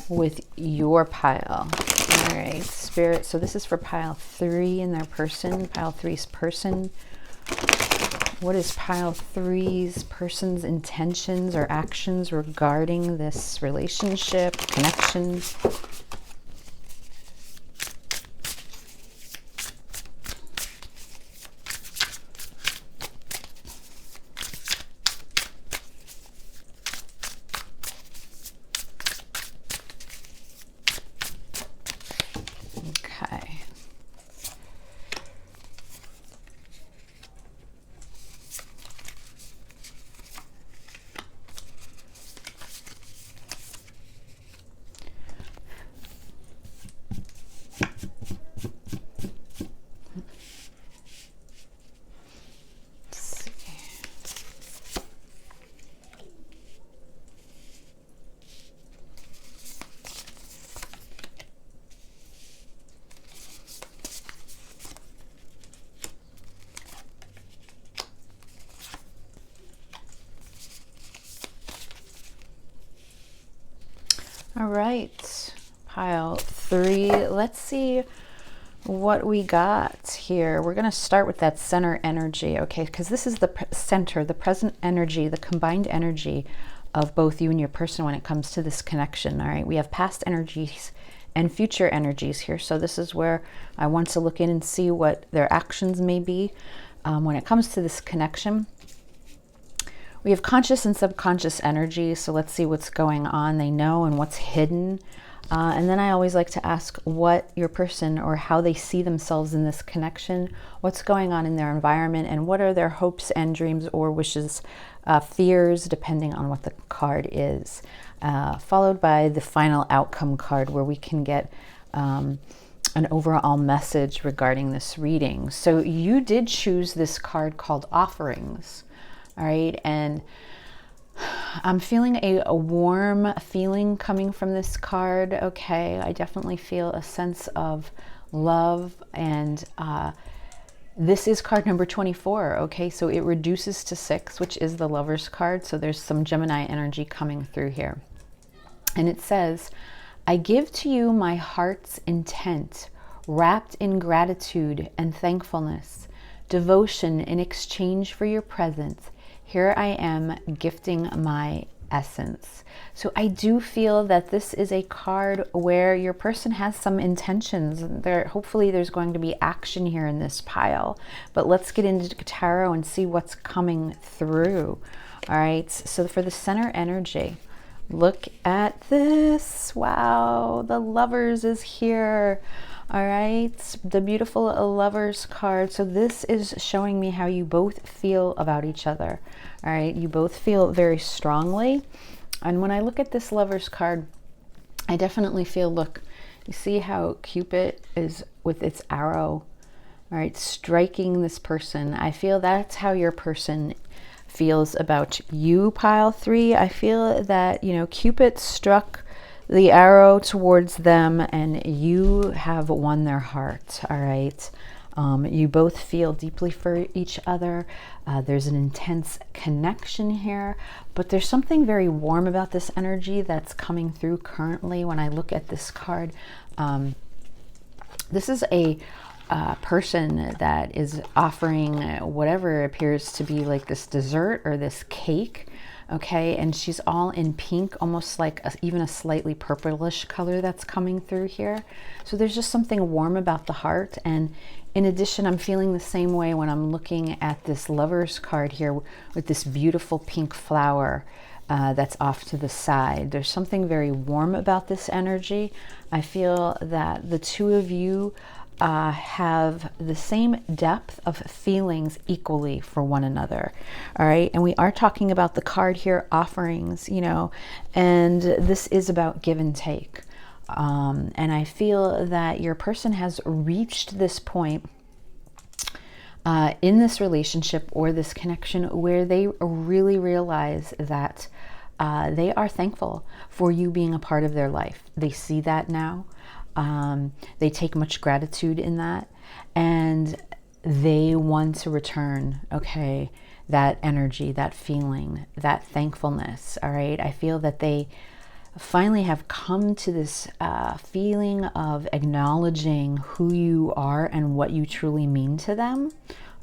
with your pile. All right, Spirit. So this is for pile 3 and their person, pile 3's person. What is pile 3's person's intentions or actions regarding this relationship, connection? Okay. All right, pile 3. Let's see what we got here. We're going to start with that center energy, okay? Because this is the center, the present energy, the combined energy of both you and your person when it comes to this connection, all right? We have past energies and future energies here. So this is where I want to look in and see what their actions may be when it comes to this connection. We have conscious and subconscious energy, so let's see what's going on. They know and what's hidden. And then I always like to ask what your person or how they see themselves in this connection, what's going on in their environment, and what are their hopes and dreams or wishes, fears, depending on what the card is. Followed by the final outcome card where we can get an overall message regarding this reading. So you did choose this card called Offerings. All right, and I'm feeling a warm feeling coming from this card. Okay, I definitely feel a sense of love, and this is card number 24. Okay, so it reduces to 6, which is the Lover's card. So there's some Gemini energy coming through here. And it says, I give to you my heart's intent, wrapped in gratitude and thankfulness, devotion in exchange for your presence. Here I am gifting my essence. So I do feel that this is a card where your person has some intentions. Hopefully there's going to be action here in this pile. But let's get into tarot and see what's coming through. All right, so for the center energy, Look at this. Wow, the Lovers is here. All right, the beautiful Lovers card. So this is showing me how you both feel about each other. All right, you both feel very strongly. And when I look at this Lovers card, I definitely feel, look, you see how Cupid is with its arrow, all right, striking this person. I feel that's how your person feels about you, pile 3. I feel that, you know, Cupid struck the arrow towards them and you have won their heart. All right. You both feel deeply for each other. There's an intense connection here, but there's something very warm about this energy that's coming through currently when I look at this card. This is a person that is offering whatever appears to be like this dessert or this cake. Okay, and she's all in pink, almost like even a slightly purplish color that's coming through here. So there's just something warm about the heart. And in addition, I'm feeling the same way when I'm looking at this Lovers card here with this beautiful pink flower that's off to the side. There's something very warm about this energy. I feel that the two of you have the same depth of feelings equally for one another. All right, and we are talking about the card here, offerings, you know, and this is about give and take. And I feel that your person has reached this point in this relationship or this connection where they really realize that they are thankful for you being a part of their life. They see that now. They take much gratitude in that, and they want to return, okay, that energy, that feeling, that thankfulness. All right, I feel that they finally have come to this feeling of acknowledging who you are and what you truly mean to them.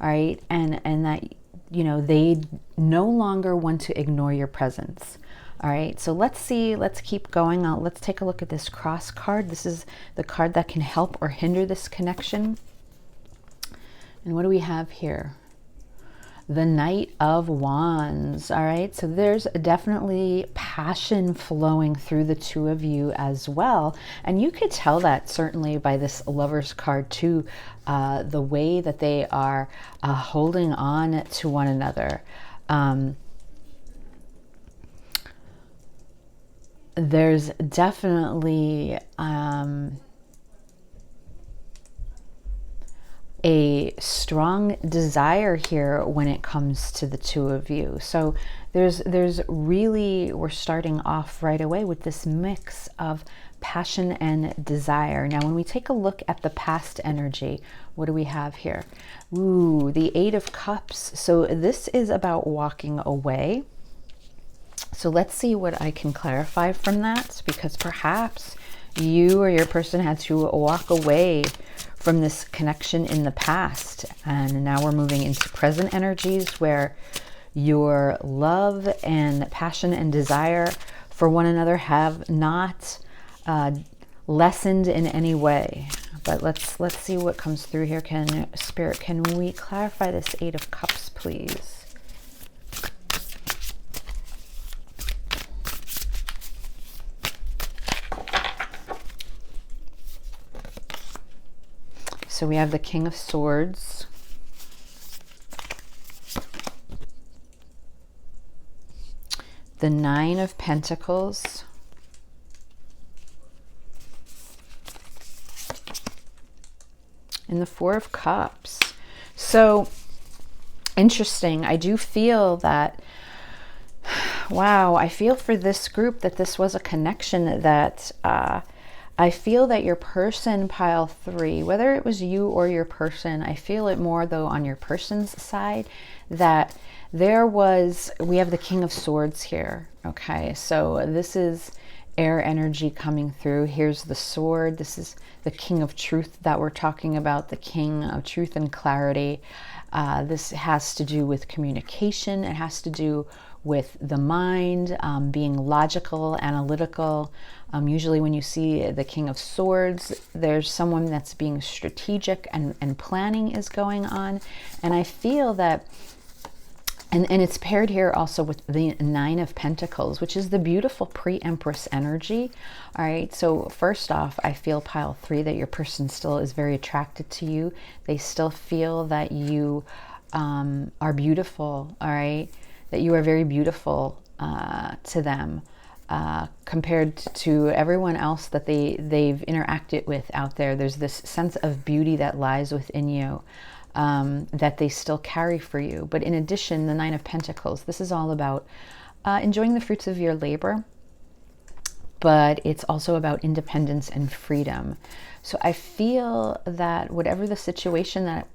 All right, and that, you know, they no longer want to ignore your presence. All right, so let's see, let's keep going on. Let's take a look at this cross card. This is the card that can help or hinder this connection. And what do we have here? The Knight of Wands. All right, so there's definitely passion flowing through the two of you as well. And you could tell that certainly by this Lovers card too, the way that they are holding on to one another. There's definitely a strong desire here when it comes to the two of you. So there's really, we're starting off right away with this mix of passion and desire. Now, when we take a look at the past energy, what do we have here? Ooh, the 8 of Cups. So this is about walking away. So let's see what I can clarify from that, because perhaps you or your person had to walk away from this connection in the past. And now we're moving into present energies where your love and passion and desire for one another have not lessened in any way. But let's see what comes through here. Spirit, can we clarify this 8 of Cups, please? So we have the King of Swords, the 9 of Pentacles, and the 4 of Cups. So interesting. I do feel that, wow, I feel for this group that this was a connection that I feel that your person, pile 3, whether it was you or your person, I feel it more though on your person's side, that there was, we have the King of Swords here. Okay, so this is air energy coming through. Here's the sword. This is the King of Truth that we're talking about, the King of Truth and Clarity. This has to do with communication. It has to do with the mind, being logical, analytical. Usually when you see the King of Swords, there's someone that's being strategic and planning is going on. And I feel that And it's paired here also with the Nine of Pentacles, which is the beautiful pre-Empress energy. All right, so first off, I feel pile 3 that your person still is very attracted to you. They still feel that you are beautiful, all right, that you are very beautiful to them compared to everyone else that they've interacted with out there. There's this sense of beauty that lies within you. That they still carry for you. But in addition, the Nine of Pentacles, this is all about enjoying the fruits of your labor, but it's also about independence and freedom. So I feel that whatever the situation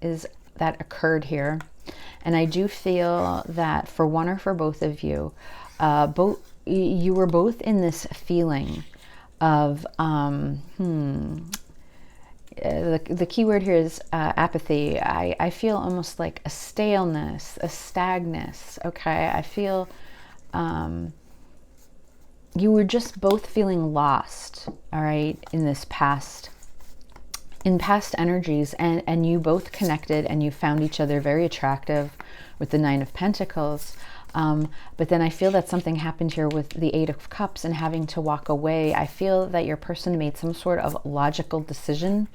that occurred here, and I do feel that for one or for both of you, you were both in this feeling of the key word here is apathy. I feel almost like a staleness, a stagness, okay? I feel you were just both feeling lost, all right, in past energies, and you both connected and you found each other very attractive with the Nine of Pentacles. But then I feel that something happened here with the Eight of Cups and having to walk away. I feel that your person made some sort of logical decision,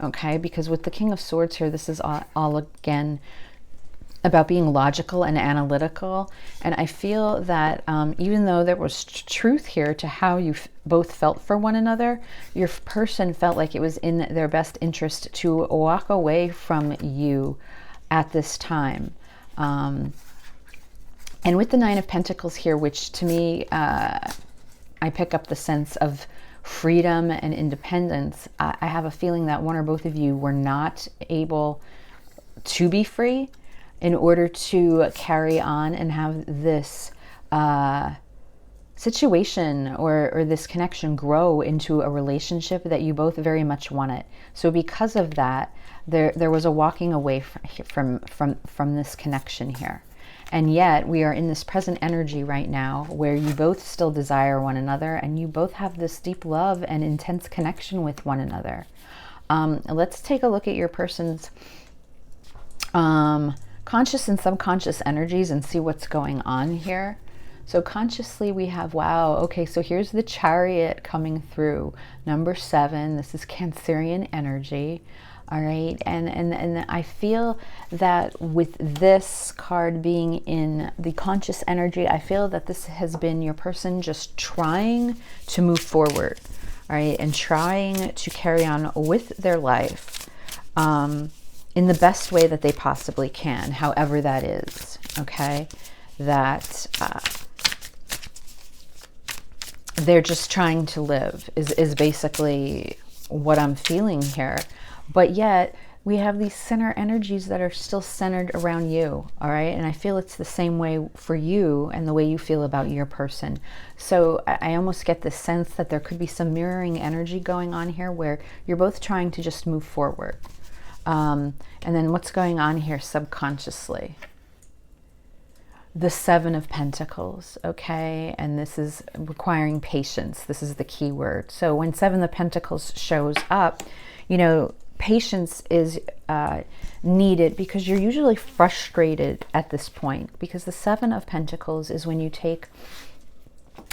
okay? Because with the King of Swords here, this is all again about being logical and analytical. And I feel that even though there was truth here to how you both felt for one another, your person felt like it was in their best interest to walk away from you at this time. And with the Nine of Pentacles here, which to me, I pick up the sense of freedom and independence, I have a feeling that one or both of you were not able to be free in order to carry on and have this situation or this connection grow into a relationship that you both very much wanted. So because of that, there was a walking away from this connection here. And yet we are in this present energy right now where you both still desire one another and you both have this deep love and intense connection with one another. Let's take a look at your person's conscious and subconscious energies and see what's going on here. So consciously we have, wow, okay, so here's the Chariot coming through. Number 7, this is Cancerian energy. All right, and I feel that with this card being in the conscious energy, I feel that this has been your person just trying to move forward, all right, and trying to carry on with their life in the best way that they possibly can, however that is, okay, that they're just trying to live is basically what I'm feeling here. But yet we have these center energies that are still centered around you, all right? And I feel it's the same way for you and the way you feel about your person. So I almost get the sense that there could be some mirroring energy going on here where you're both trying to just move forward. And then what's going on here subconsciously? The Seven of Pentacles, okay? And this is requiring patience. This is the key word. So when Seven of Pentacles shows up, you know, patience is needed because you're usually frustrated at this point, because the Seven of Pentacles is when you take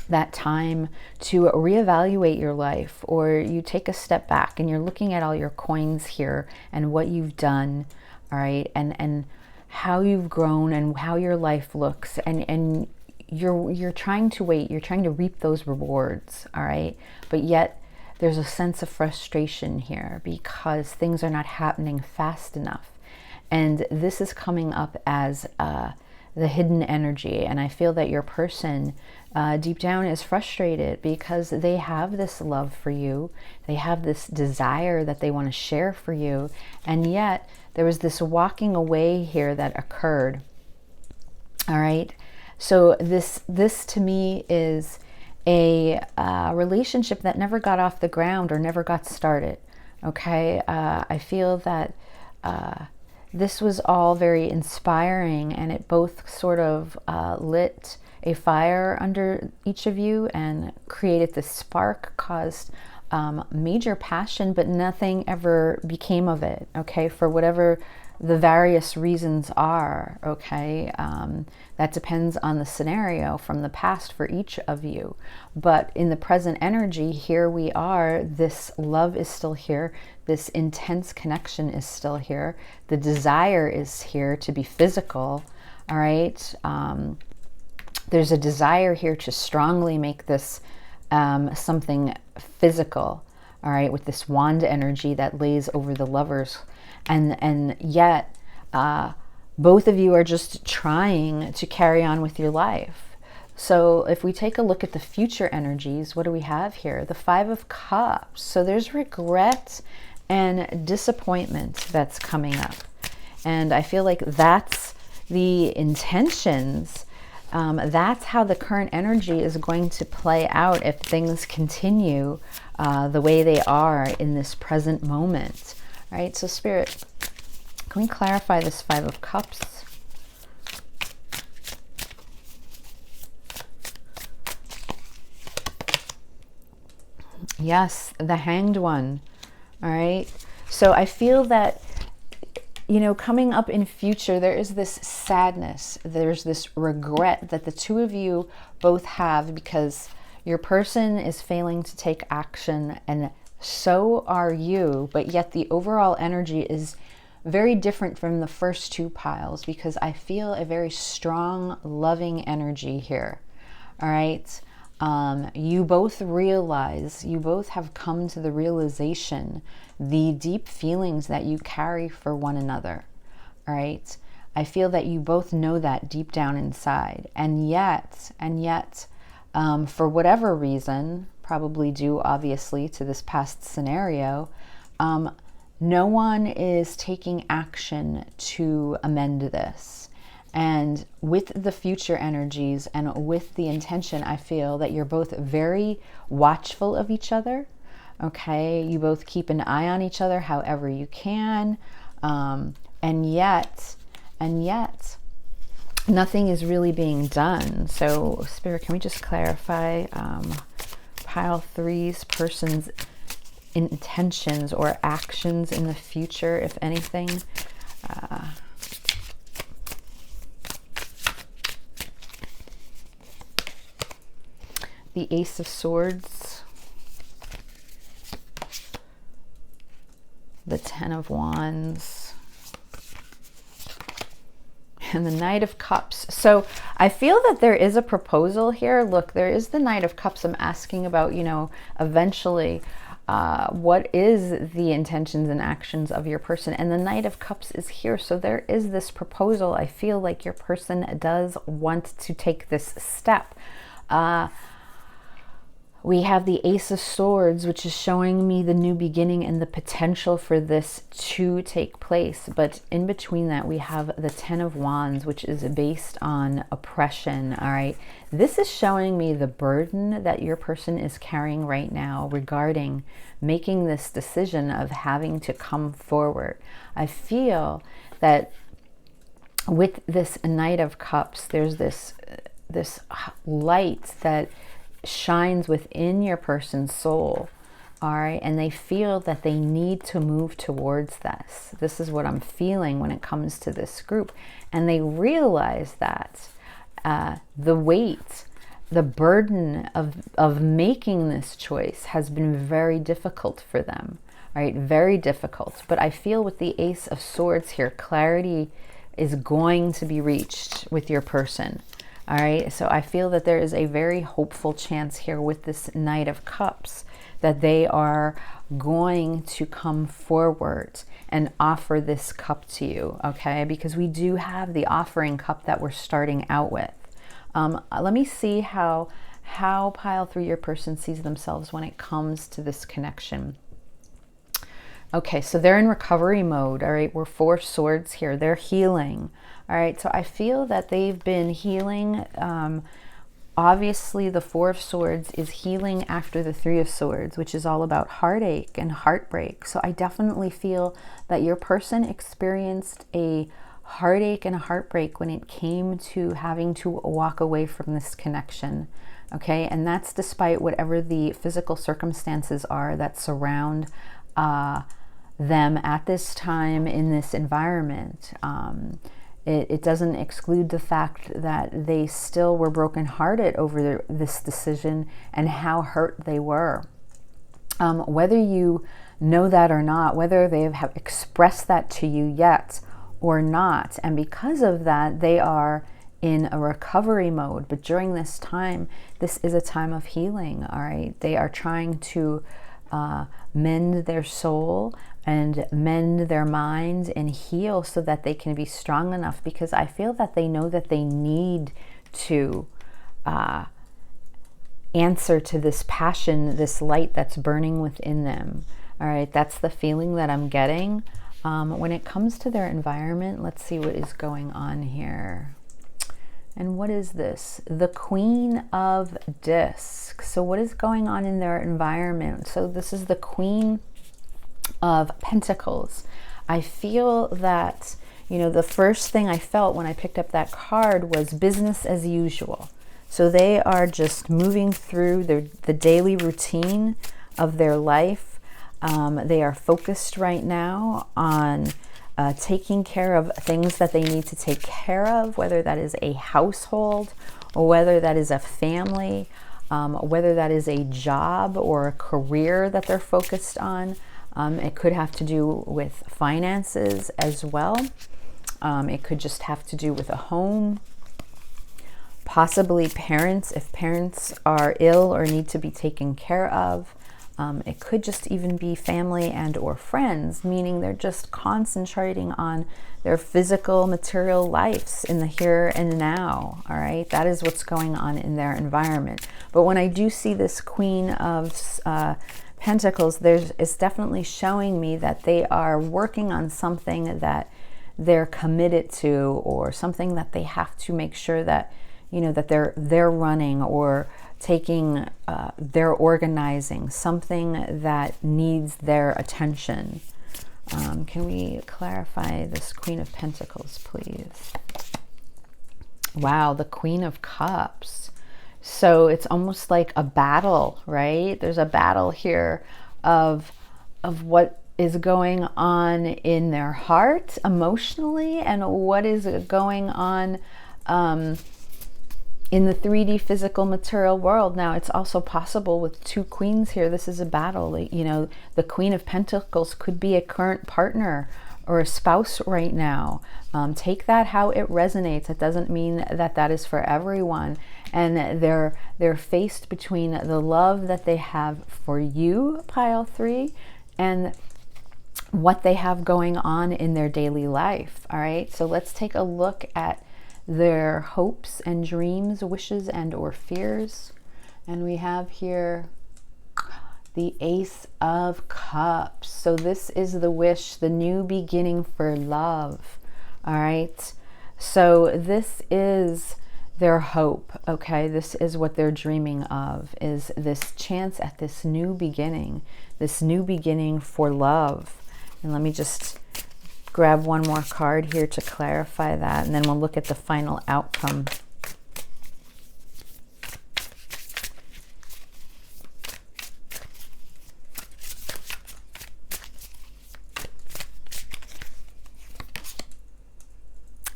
that time to reevaluate your life, or you take a step back and you're looking at all your coins here and what you've done, all right, and how you've grown and how your life looks, and you're trying to wait, you're trying to reap those rewards, all right, but yet there's a sense of frustration here because things are not happening fast enough. And this is coming up as the hidden energy. And I feel that your person deep down is frustrated because they have this love for you. They have this desire that they want to share for you. And yet there was this walking away here that occurred. All right. So this to me is a relationship that never got off the ground or never got started. Okay, I feel that this was all very inspiring, and it both sort of lit a fire under each of you and created this spark, caused major passion, but nothing ever became of it. Okay, for whatever the various reasons are, okay? That depends on the scenario from the past for each of you. But in the present energy, here we are, this love is still here, this intense connection is still here, the desire is here to be physical, all right? There's a desire here to strongly make this something physical, all right, with this wand energy that lays over the lovers. And yet, both of you are just trying to carry on with your life. So if we take a look at the future energies, what do we have here? The Five of Cups. So there's regret and disappointment that's coming up. And I feel like that's the intentions. That's how the current energy is going to play out if things continue the way they are in this present moment. All right, so Spirit, can we clarify this Five of Cups? Yes, the Hanged One. All right, so I feel that, you know, coming up in future, there is this sadness, there's this regret that the two of you both have because your person is failing to take action, and so are you, but yet the overall energy is very different from the first two piles because I feel a very strong, loving energy here. All right. You both realize, you both have come to the realization, the deep feelings that you carry for one another. All right. I feel that you both know that deep down inside, and yet, for whatever reason, probably due obviously to this past scenario, no one is taking action to amend this. And with the future energies and with the intention, I feel that you're both very watchful of each other. Okay, you both keep an eye on each other however you can, and yet nothing is really being done. So Spirit, can we just clarify pile three's person's intentions or actions in the future, if anything? The Ace of Swords, the Ten of Wands, and the Knight of Cups. So I feel that there is a proposal here. Look, there is the Knight of Cups. I'm asking about, you know, eventually what is the intentions and actions of your person, and the Knight of Cups is here. So there is this proposal. I feel like your person does want to take this step. We have the Ace of Swords, which is showing me the new beginning and the potential for this to take place. But in between that, we have the Ten of Wands, which is based on oppression, all right? This is showing me the burden that your person is carrying right now regarding making this decision of having to come forward. I feel that with this Knight of Cups, there's this light that shines within your person's soul, all right, and they feel that they need to move towards this. This is what I'm feeling when it comes to this group, and they realize that the weight, the burden of making this choice has been very difficult for them, right? Very difficult. But I feel with the Ace of Swords here, clarity is going to be reached with your person. All right, so I feel that there is a very hopeful chance here with this Knight of Cups that they are going to come forward and offer this cup to you, okay? Because we do have the offering cup that we're starting out with. Let me see how pile three your person sees themselves when it comes to this connection. Okay, so they're in recovery mode, all right? We're Four Swords here. They're healing. All right, so I feel that they've been healing. Obviously, the Four of Swords is healing after the Three of Swords, which is all about heartache and heartbreak. So I definitely feel that your person experienced a heartache and a heartbreak when it came to having to walk away from this connection. Okay, and that's despite whatever the physical circumstances are that surround them at this time in this environment. It doesn't exclude the fact that they still were brokenhearted over this decision and how hurt they were. Whether you know that or not, whether they have expressed that to you yet or not, and because of that, they are in a recovery mode. But during this time, this is a time of healing, all right? They are trying to mend their soul and mend their minds and heal so that they can be strong enough, because I feel that they know that they need to answer to this passion, this light that's burning within them. All right, that's the feeling that I'm getting. When it comes to their environment, let's see what is going on here. And what is this? The Queen of Discs. So what is going on in their environment? So this is the Queen of Pentacles. I feel that, you know, the first thing I felt when I picked up that card was business as usual. So they are just moving through the daily routine of their life. They are focused right now on taking care of things that they need to take care of, whether that is a household or whether that is a family, whether that is a job or a career that they're focused on. It could have to do with finances as well. It could just have to do with a home, possibly parents, if parents are ill or need to be taken care of. It could just even be family and or friends, meaning they're just concentrating on their physical, material lives in the here and now, all right? That is what's going on in their environment. But when I do see this Queen of Pentacles, it's definitely showing me that they are working on something that they're committed to, or something that they have to make sure that, you know, that they're running or taking, they're organizing something that needs their attention. Can we clarify this Queen of Pentacles, please? Wow, the Queen of Cups. So it's almost like a battle, right? There's a battle here of what is going on in their heart emotionally, and what is going on in the 3D physical material world. Now, it's also possible with two queens here. This is a battle. You know, the Queen of Pentacles could be a current partner or a spouse right now. Take that how it resonates. It doesn't mean that that is for everyone. And they're faced between the love that they have for you, pile 3, and what they have going on in their daily life. All right, so let's take a look at their hopes and dreams, wishes and or fears. And we have here the Ace of Cups. So this is the wish, the new beginning for love. All right, so this is their hope. Okay, this is what they're dreaming of, is this chance at this new beginning for love. And let me just grab one more card here to clarify that, and then we'll look at the final outcome.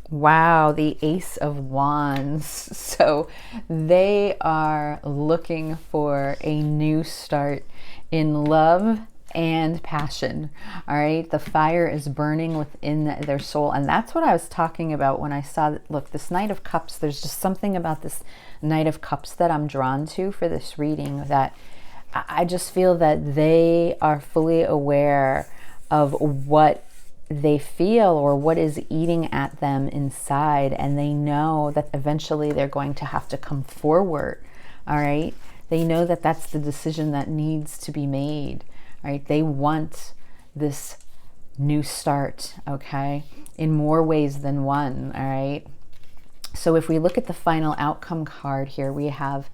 Wow, the Ace of Wands. So they are looking for a new start in love and passion. All right, the fire is burning within their soul, and that's what I was talking about when I saw, look, this Knight of Cups. There's just something about this Knight of Cups that I'm drawn to for this reading, that I just feel that they are fully aware of what they feel or what is eating at them inside, and they know that eventually they're going to have to come forward. All right, they know that that's the decision that needs to be made. Right? They want this new start, okay, in more ways than one. All right, so if we look at the final outcome card here, we have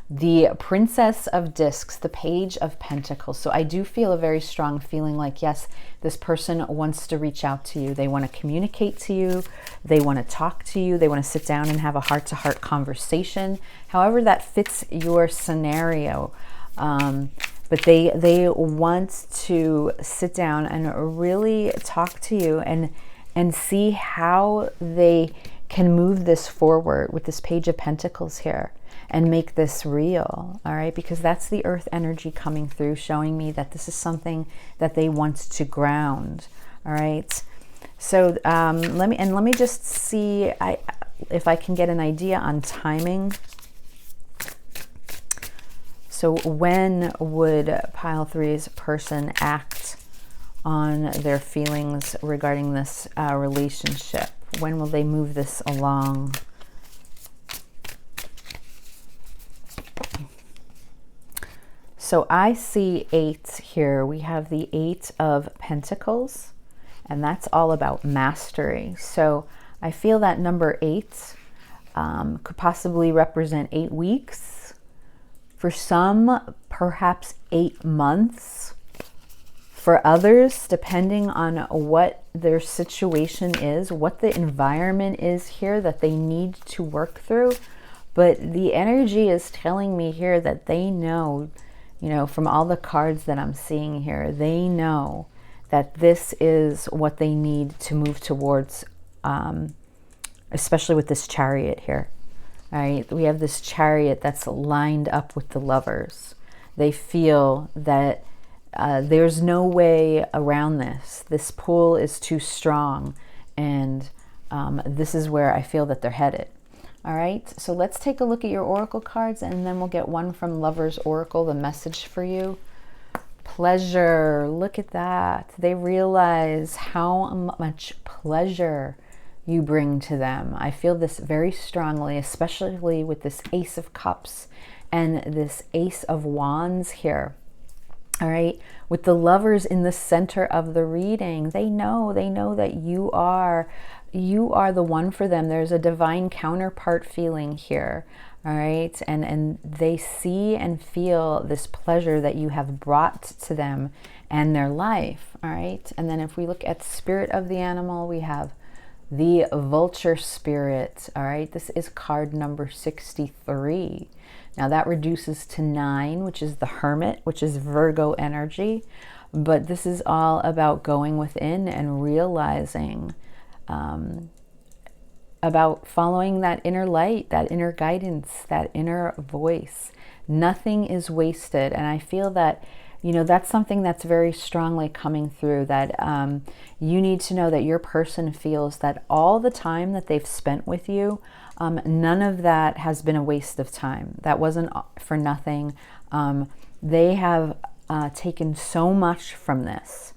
the Princess of Discs, the Page of Pentacles. So I do feel a very strong feeling like, yes, this person wants to reach out to you. They want to communicate to you. They want to talk to you. They want to sit down and have a heart-to-heart conversation. However that fits your scenario. but they want to sit down and really talk to you and see how they can move this forward with this Page of Pentacles here and make this real, all right? Because that's the earth energy coming through, showing me that this is something that they want to ground, all right? So let me just see if I can get an idea on timing. So when would pile three's person act on their feelings regarding this relationship? When will they move this along? So I see 8 here. We have the 8 of Pentacles, and that's all about mastery. So I feel that number 8 could possibly represent 8 weeks. For some, perhaps 8 months. For others, depending on what their situation is, what the environment is here that they need to work through. But the energy is telling me here that they know, you know, from all the cards that I'm seeing here, they know that this is what they need to move towards, especially with this Chariot here. All right, we have this Chariot that's lined up with the Lovers. They feel that there's no way around this. This pull is too strong, and this is where I feel that they're headed. All right, so let's take a look at your oracle cards, and then we'll get one from Lover's Oracle, the message for you. Pleasure, look at that. They realize how much pleasure you bring to them. I feel this very strongly, especially with this Ace of Cups and this Ace of Wands here. All right, with the Lovers in the center of the reading, they know that you are the one for them. There's a divine counterpart feeling here. All right, and they see and feel this pleasure that you have brought to them and their life. All right, and then if we look at spirit of the animal, we have the vulture spirit. All right, this is card number 63. Now that reduces to 9, which is the Hermit, which is Virgo energy. But this is all about going within and realizing, about following that inner light, that inner guidance, that inner voice. Nothing is wasted. And I feel that, you know, that's something that's very strongly coming through, that you need to know that your person feels that all the time that they've spent with you, none of that has been a waste of time. That wasn't for nothing. They have taken so much from this,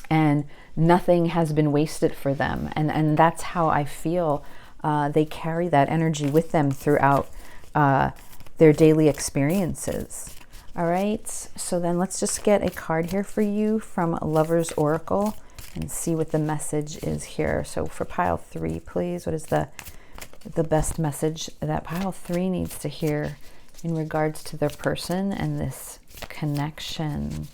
and nothing has been wasted for them. And that's how I feel they carry that energy with them throughout their daily experiences. All right, so then let's just get a card here for you from Lover's Oracle and see what the message is here. So for pile 3, please, what is the best message that pile 3 needs to hear in regards to their person and this connection?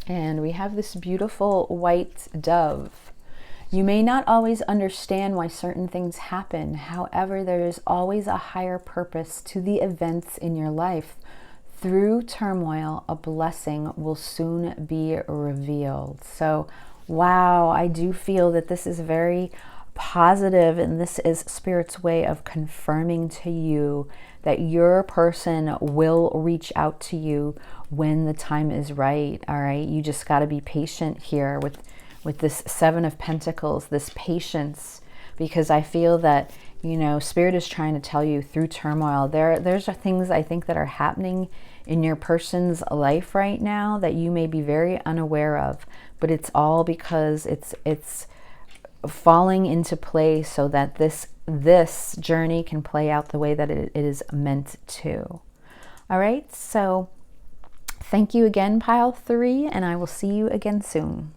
And we have this beautiful white dove. You may not always understand why certain things happen. However, there is always a higher purpose to the events in your life. Through turmoil, a blessing will soon be revealed. So, wow, I do feel that this is very positive, and this is Spirit's way of confirming to you that your person will reach out to you when the time is right. All right, you just got to be patient here with this 7 of Pentacles, this patience, because I feel that, you know, Spirit is trying to tell you through turmoil, there's things I think that are happening in your person's life right now that you may be very unaware of, but it's all because it's falling into place so that this journey can play out the way that it is meant to. All right, so thank you again, pile 3, and I will see you again soon.